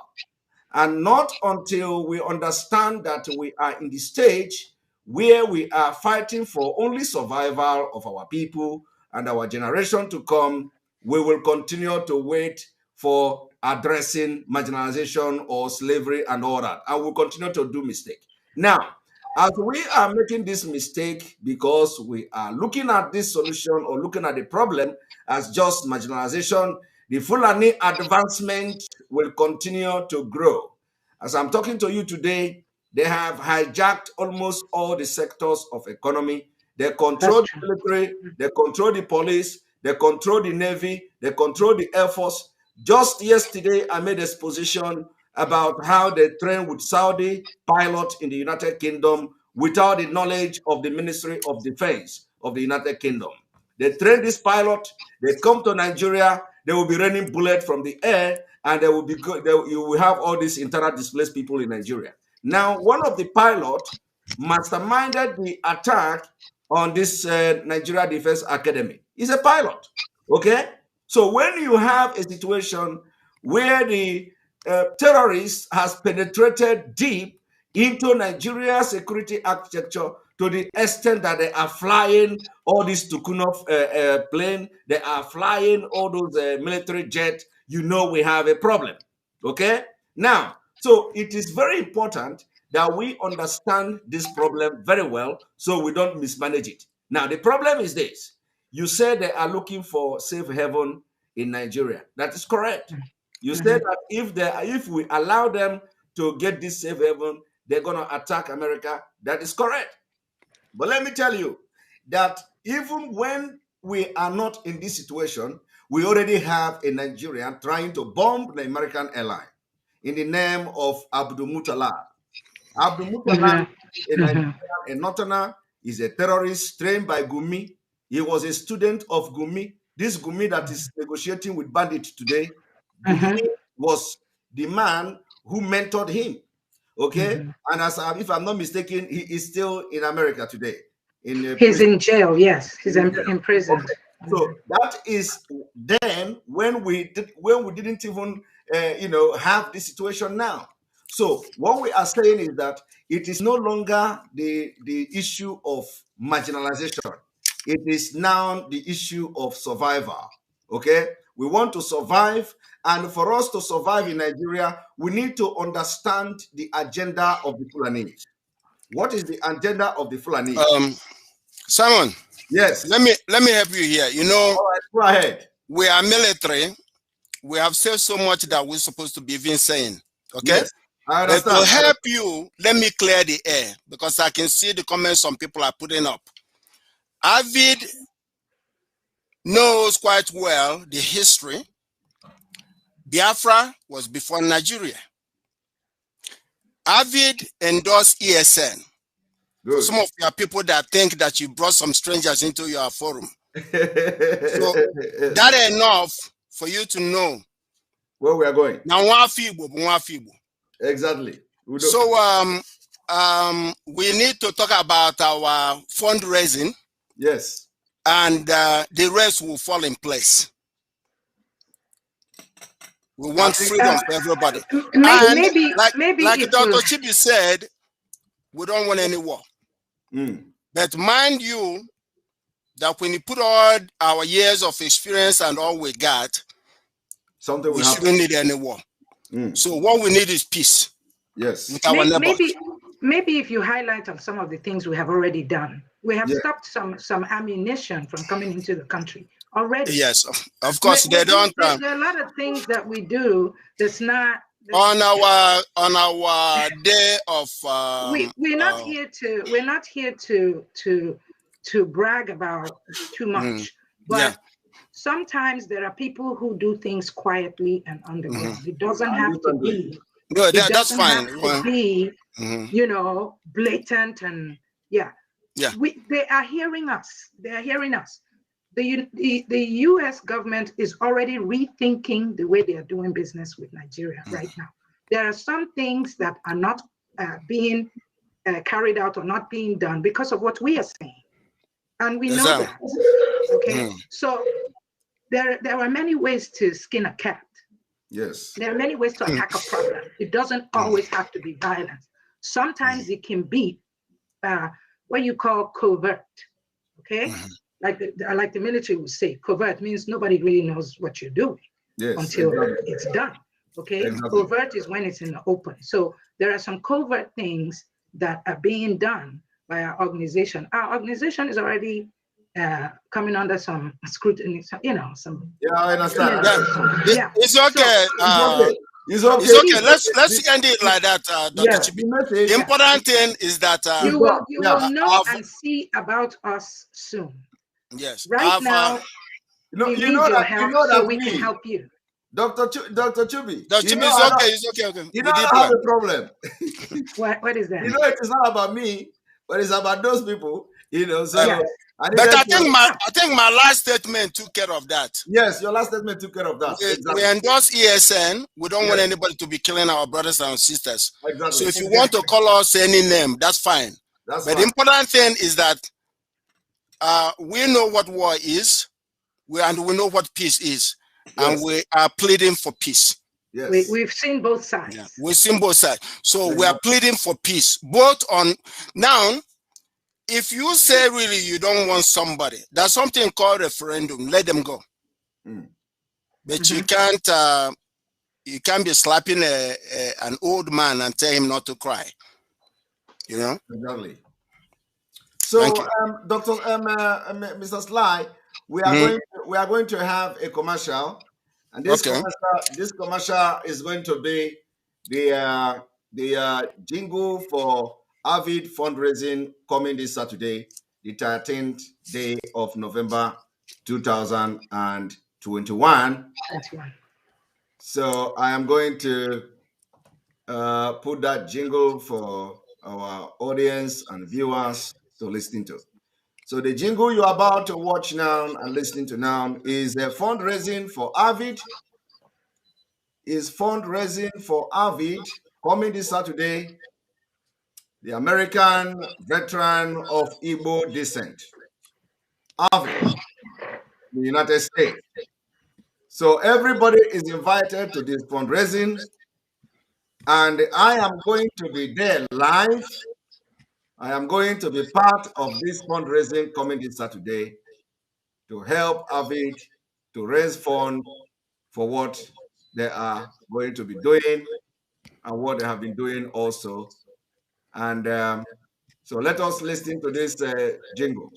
And not until we understand that we are in the stage where we are fighting for only survival of our people and our generation to come, we will continue to wait for addressing marginalization or slavery and all that. And we'll continue to do mistake. Now, as we are making this mistake because we are looking at this solution or looking at the problem as just marginalization, the Fulani advancement will continue to grow. As I'm talking to you today, they have hijacked almost all the sectors of economy. They control the military, they control the police, they control the Navy, they control the Air Force. Just yesterday, I made an exposition about how they train with Saudi pilots in the United Kingdom without the knowledge of the Ministry of Defense of the United Kingdom. They train this pilot, they come to Nigeria, they will be raining bullets from the air, and you will have all these internal displaced people in Nigeria. Now, one of the pilots masterminded the attack on this Nigeria Defense Academy. He's a pilot, okay? So when you have a situation where the terrorist has penetrated deep into Nigeria's security architecture to the extent that they are flying all these Tukunov plane, they are flying all those military jets, you know we have a problem, okay? Now, so it is very important that we understand this problem very well so we don't mismanage it. Now, the problem is this. You said they are looking for safe haven in Nigeria. That is correct. You said that if we allow them to get this safe haven, they're going to attack America. That is correct. But let me tell you that even when we are not in this situation, we already have a Nigerian trying to bomb the American airline in the name of Abdul Muttalib. Abdul Muttalib, a Nigerian, a Northerner, is a terrorist trained by Gumi. He was a student of Gumi. This Gumi that is negotiating with bandits today, Gumi was the man who mentored him. Okay, and if I'm not mistaken, he is still in America today. He's in jail. Yes, he's in prison. Okay. So that is then when we didn't even have this situation now. So what we are saying is that it is no longer the issue of marginalization. It is now the issue of survival. Okay, we want to survive. And for us to survive in Nigeria, we need to understand the agenda of the Fulanese. What is the agenda of the Fulanese? Simon. Yes. Let me help you here. You know, all right, go ahead. We are military. We have said so much that we're supposed to be even saying. Okay. Yes, I understand. But to help you, let me clear the air because I can see the comments some people are putting up. Avid knows quite well the history. Biafra was before Nigeria. Avid endorsed ESN. Good. Some of your people that think that you brought some strangers into your forum. So that enough for you to know where we are going. Now, exactly. So we need to talk about our fundraising. Yes. And the rest will fall in place. We want freedom for everybody. Maybe like Dr. Chibi said, we don't want any war. But mind you, that when you put all our years of experience and all we got, we shouldn't need any war. So what we need is peace. Yes. With our neighbors. Maybe if you highlight on some of the things we have already done, we have stopped some ammunition from coming into the country already. Yes, of course they don't. There are a lot of things that we do that's not on our day of. We're not here to brag about too much, but sometimes there are people who do things quietly and underground. It doesn't have to be. No, that's fine. To be, blatant and they are hearing us. They are hearing us. The U.S. government is already rethinking the way they are doing business with Nigeria right now. There are some things that are not being carried out or not being done because of what we are saying, and we know that. Okay, so there are many ways to skin a cat. Yes. There are many ways to attack a problem. It doesn't always have to be violence. Sometimes it can be what you call covert. Okay, like the military would say, covert means nobody really knows what you're doing until it's done. Okay, covert is when it's in the open. So there are some covert things that are being done by our organization. Our organization is already coming under some scrutiny, some. Yeah, I understand. It's okay. It's okay. It's okay. Let's end it like that, Dr. Chibi. The important thing is that you will know and see about us soon. Yes. Right now, we need your help so we can help you. Dr. Chubi. Dr. Chubi, it's okay. You know I have a problem. What is that? It is not about me, but it's about those people. So. But I think my last statement took care of that. Yes, your last statement took care of that. We endorse ESN. We don't want anybody to be killing our brothers and sisters. Exactly. So if you want to call us any name, that's fine. But the important thing is that we know what war is, and we know what peace is, and we are pleading for peace. Yes. We've seen both sides. Yeah, we've seen both sides. So we are pleading for peace, both on now. If you say really you don't want somebody, there's something called referendum. Let them go. But you can't be slapping an old man and tell him not to cry. Exactly. So, Mr. Sly, we are going to have a commercial, and this commercial is going to be the jingle for Avid fundraising coming this Saturday, the 13th day of November 2021. So I am going to put that jingle for our audience and viewers to listen to. So the jingle you're about to watch now and listening to now is a fundraising for Avid. Is fundraising for Avid coming this Saturday. The American veteran of Igbo descent, Avid, the United States. So everybody is invited to this fundraising, and I am going to be there live. I am going to be part of this fundraising coming this Saturday to help Avid to raise funds for what they are going to be doing and what they have been doing also. And so let us listen to this jingle.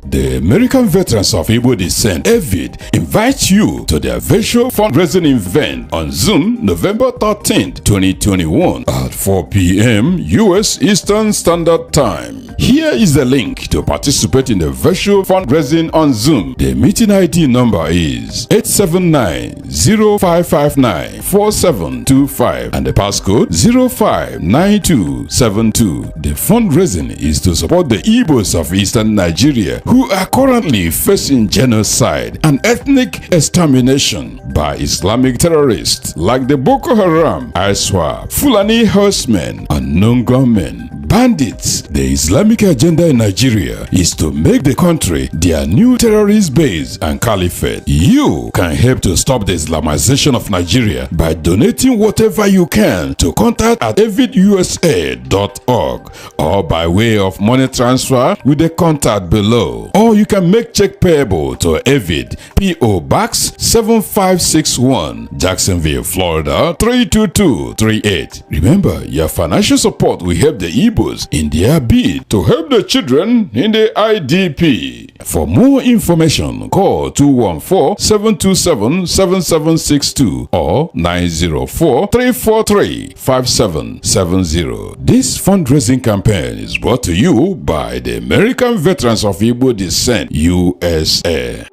The American Veterans of Igbo Descent, Avid, invite you to their virtual fundraising event on Zoom, November 13th, 2021 at 4 p.m. U.S. Eastern Standard Time. Here is the link to participate in the virtual fundraising on Zoom. The meeting ID number is 879-0559-4725 and the passcode 059272. The fundraising is to support the Igbos of Eastern Nigeria who are currently facing genocide and ethnic extermination by Islamic terrorists like the Boko Haram, ISWAP, Fulani horsemen, unknown gunmen, bandits. The Islamic agenda in Nigeria is to make the country their new terrorist base and caliphate. You can help to stop the Islamization of Nigeria by donating whatever you can to contact@avidusa.org or by way of money transfer with the contact below. Or you can make check payable to Avid, P.O. Box 7561, Jacksonville, Florida 32238. Remember, your financial support will help the Igbos in their bid to help the children in the IDP. For more information, call 214-727-7762 or 904-343-5770. This fundraising campaign is brought to you by the American Veterans of Igbo Descent, USA.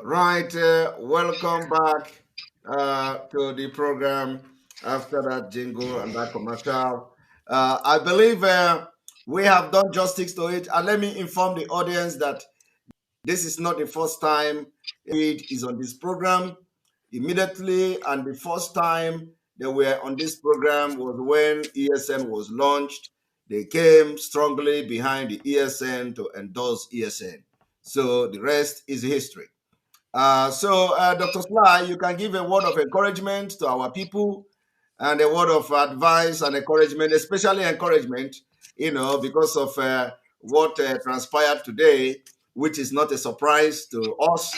Right, welcome back to the program after that jingle and that commercial. I believe we have done justice to it. And let me inform the audience that this is not the first time Avid is on this program. Immediately, and the first time they were on this program was when ESN was launched. They came strongly behind the ESN to endorse ESN. So the rest is history. Dr. Sly, you can give a word of encouragement to our people and a word of advice and encouragement, especially encouragement, because of what transpired today, which is not a surprise to us.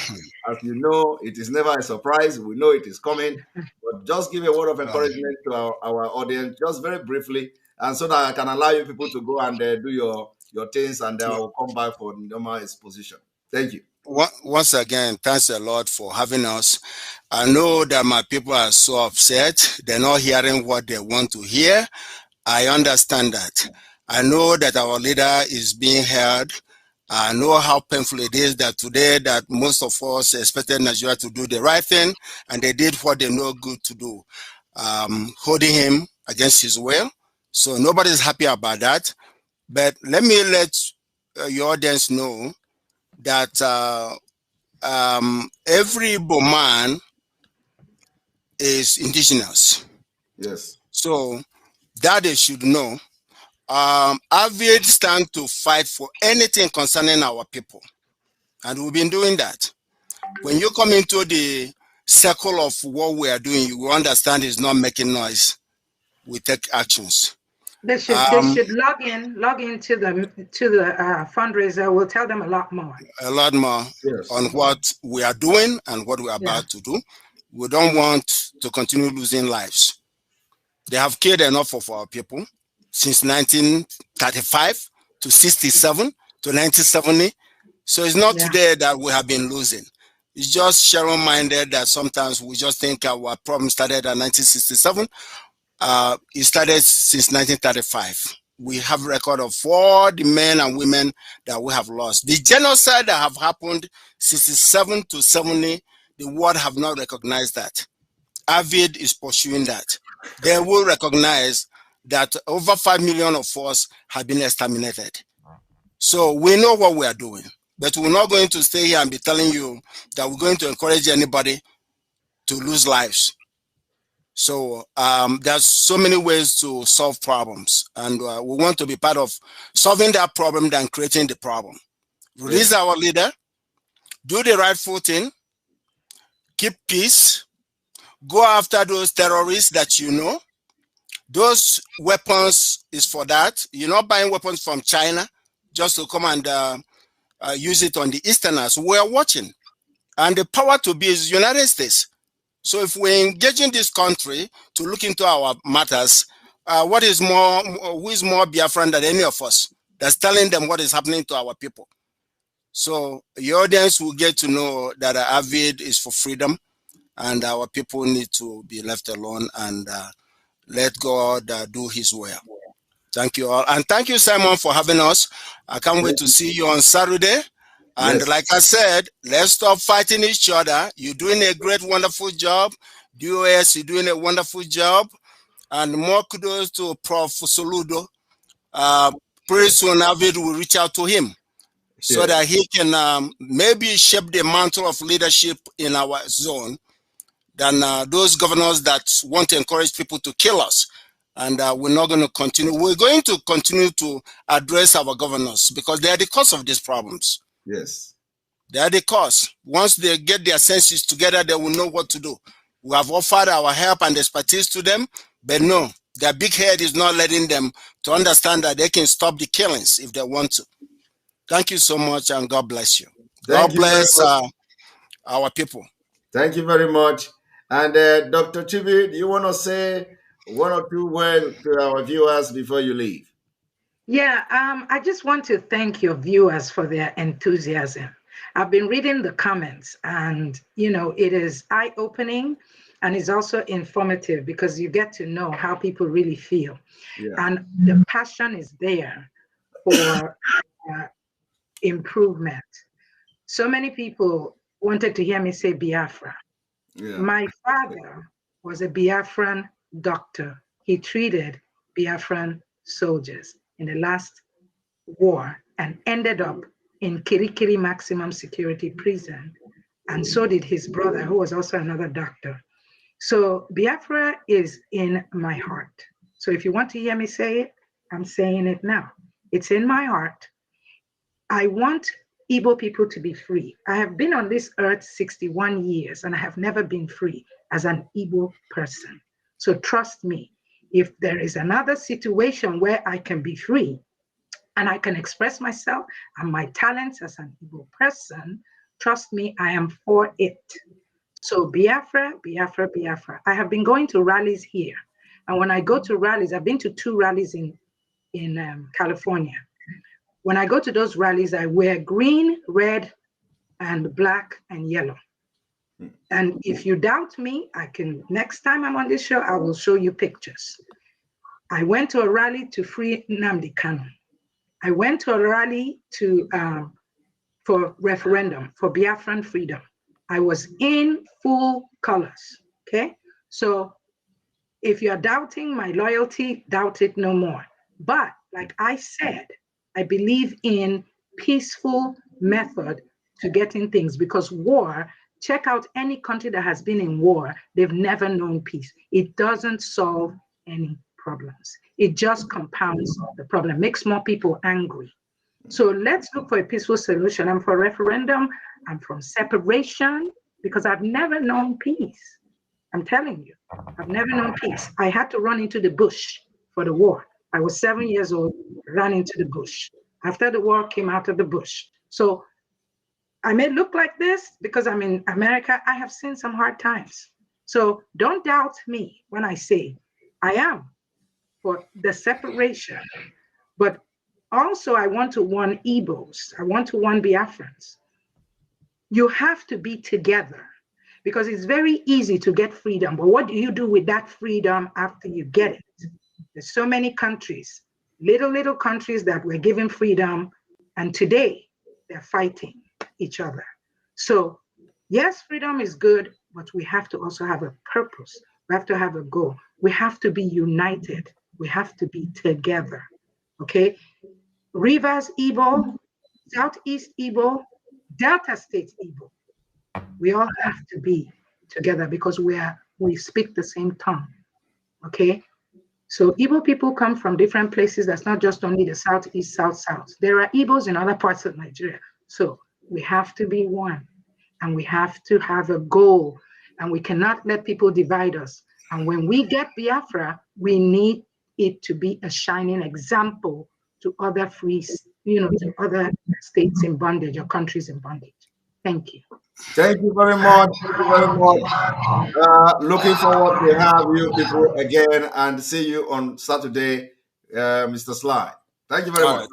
As you know, it is never a surprise. We know it is coming. But just give a word of encouragement to our audience, just very briefly, and so that I can allow you people to go and do your things, and then I will come back for normal exposition. Thank you. Once again, thanks a lot for having us. I know that my people are so upset. They're not hearing what they want to hear. I understand that. I know that our leader is being heard. I know how painful it is that today that most of us expected Nigeria to do the right thing, and they did what they know good to do, holding him against his will. So nobody's happy about that. But let me let your audience know that every Igbo man is indigenous. Yes. So that they should know. Avid stands to fight for anything concerning our people. And we've been doing that. When you come into the circle of what we are doing, you will understand it's not making noise. We take actions. They should log into the fundraiser. We'll tell them a lot more. A lot more on what we are doing and what we are about to do. We don't want to continue losing lives. They have killed enough of our people since 1935 to 67 to 1970. So it's not today that we have been losing. It's just shallow-minded that sometimes we just think our problem started in 1967. It started since 1935. We have a record of all the men and women that we have lost. The genocide that have happened 67 to 70, the world have not recognized that. Avid is pursuing that. They will recognize that over 5 million of us have been exterminated. So we know what we are doing, but we're not going to stay here and be telling you that we're going to encourage anybody to lose lives. So there's so many ways to solve problems, and we want to be part of solving that problem than creating the problem. Release our leader, do the rightful thing, keep peace, go after those terrorists that you know. Those weapons is for that. You're not buying weapons from China just to come and use it on the Easterners. We are watching, and the power to be is United States. So if we engage in this country to look into our matters, who is more Biafran than any of us that's telling them what is happening to our people? So your audience will get to know that Avid is for freedom, and our people need to be left alone and let God do his will. Thank you all. And thank you, Simon, for having us. I can't wait to see you on Saturday. And Yes. like I said, let's stop fighting each other. You're doing a great, wonderful job. DOS, you're doing a wonderful job. And more kudos to Prof. Soludo. Pretty soon, Avid will reach out to him so that he can maybe shape the mantle of leadership in our zone than those governors that want to encourage people to kill us. And we're not going to continue. We're going to continue to address our governors because they are the cause of these problems. Yes. They are the cause. Once they get their senses together, they will know what to do. We have offered our help and expertise to them, but no, their big head is not letting them to understand that they can stop the killings if they want to. Thank you so much, and God bless you. God bless our people. Thank you very much. And Dr. Chibi, do you want to say one or two words to our viewers before you leave? Yeah, I just want to thank your viewers for their enthusiasm. I've been reading the comments, and it is eye-opening, and it's also informative because you get to know how people really feel. Yeah. And the passion is there for improvement. So many people wanted to hear me say Biafra. Yeah. My father was a Biafran doctor. He treated Biafran soldiers in the last war and ended up in Kirikiri maximum security prison. And so did his brother, who was also another doctor. So Biafra is in my heart. So if you want to hear me say it, I'm saying it now. It's in my heart. I want Igbo people to be free. I have been on this earth 61 years and I have never been free as an Igbo person. So trust me, if there is another situation where I can be free and I can express myself and my talents as an Igbo person, trust me, I am for it. So Biafra, Biafra, Biafra. I have been going to rallies here. And when I go to rallies, I've been to 2 rallies in California. When I go to those rallies, I wear green, red, and black and yellow. And if you doubt me, next time I'm on this show, I will show you pictures. I went to a rally to free Nnamdi Kanu. I went to a rally for referendum, for Biafran freedom. I was in full colors, okay? So if you're doubting my loyalty, doubt it no more. But like I said, I believe in peaceful method to getting things because war, check out any country that has been in war, they've never known peace. It doesn't solve any problems. It just compounds the problem, makes more people angry. So let's look for a peaceful solution. I'm for referendum, I'm from separation because I've never known peace. I'm telling you, I've never known peace. I had to run into the bush for the war. I was 7 years old, ran into the bush. After the war, came out of the bush. So I may look like this because I'm in America. I have seen some hard times. So don't doubt me when I say I am for the separation. But also I want to warn Igbos. I want to warn Biafrans. You have to be together because it's very easy to get freedom. But what do you do with that freedom after you get it? There's so many countries, little countries that were given freedom, and today they're fighting each other. So yes, freedom is good, but we have to also have a purpose. We have to have a goal. We have to be united. We have to be together, okay? Rivers Igbo, Southeast Igbo, Delta State Igbo. We all have to be together because we speak the same tongue, okay? So Igbo people come from different places. That's not just only the Southeast, South. There are Igbos in other parts of Nigeria. So we have to be one and we have to have a goal and we cannot let people divide us. And when we get Biafra, we need it to be a shining example to other to other states in bondage or countries in bondage. Thank you. Thank you very much. Thank you very much. Looking forward to have you people again and see you on Saturday, Mr. Sly. Thank you very much. Right.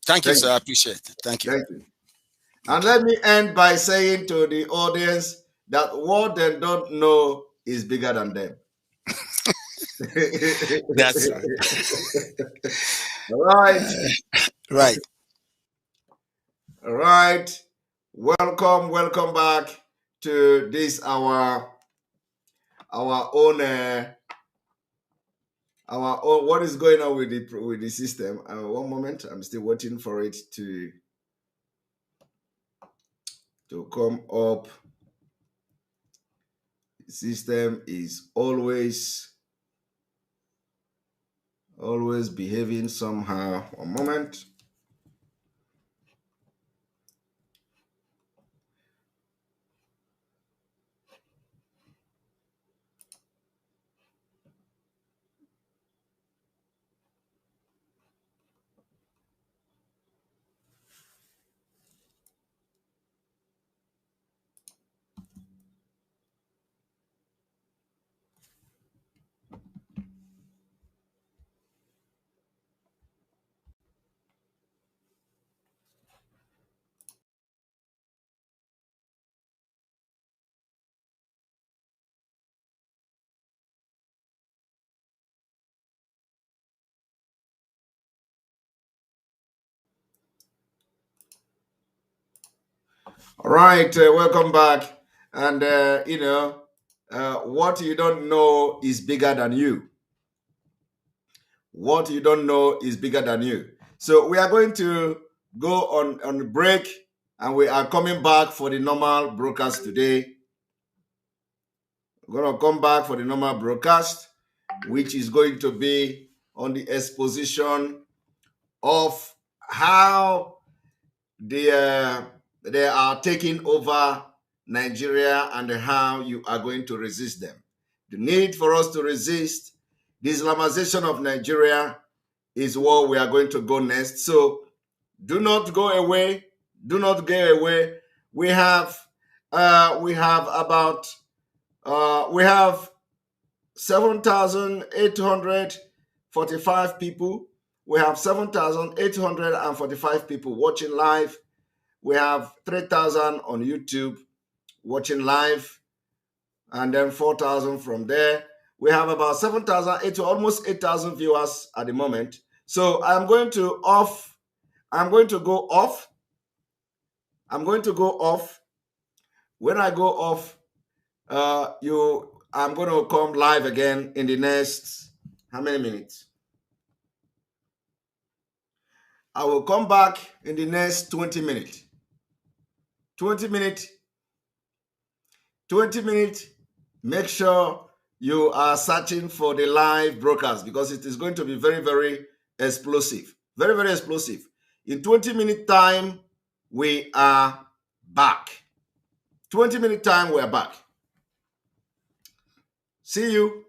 Thank you, sir. I appreciate it. Thank you. Thank you. And let me end by saying to the audience that what they don't know is bigger than them. That's right. Right. Right. All right. Welcome back to this our own what is going on with the system. One moment, I'm still waiting for it to come up. The system is always behaving somehow. One moment. All right, welcome back. And what you don't know is bigger than you. What you don't know is bigger than you. So we are going to go on a break, and we are coming back for the normal broadcast today. We're going to come back for the normal broadcast, which is going to be on the exposition of how they are taking over Nigeria and how you are going to resist them. The need for us to resist the Islamization of Nigeria is what we are going to go next. So do not go away. Do not go away. We have 7,845 people. We have 7,845 people watching live. We have 3,000 on YouTube watching live, and then 4,000 from there. We have about 7,000 to almost 8,000 viewers at the moment. So I'm going to go off. I'm going to go off. When I go off, I'm going to come live again in the next, how many minutes? I will come back in the next 20 minutes. 20 minutes. 20 minutes. Make sure you are searching for the live broadcast, because it is going to be very, very explosive. Very, very explosive. In 20-minute time, we are back. 20-minute time, we are back. See you.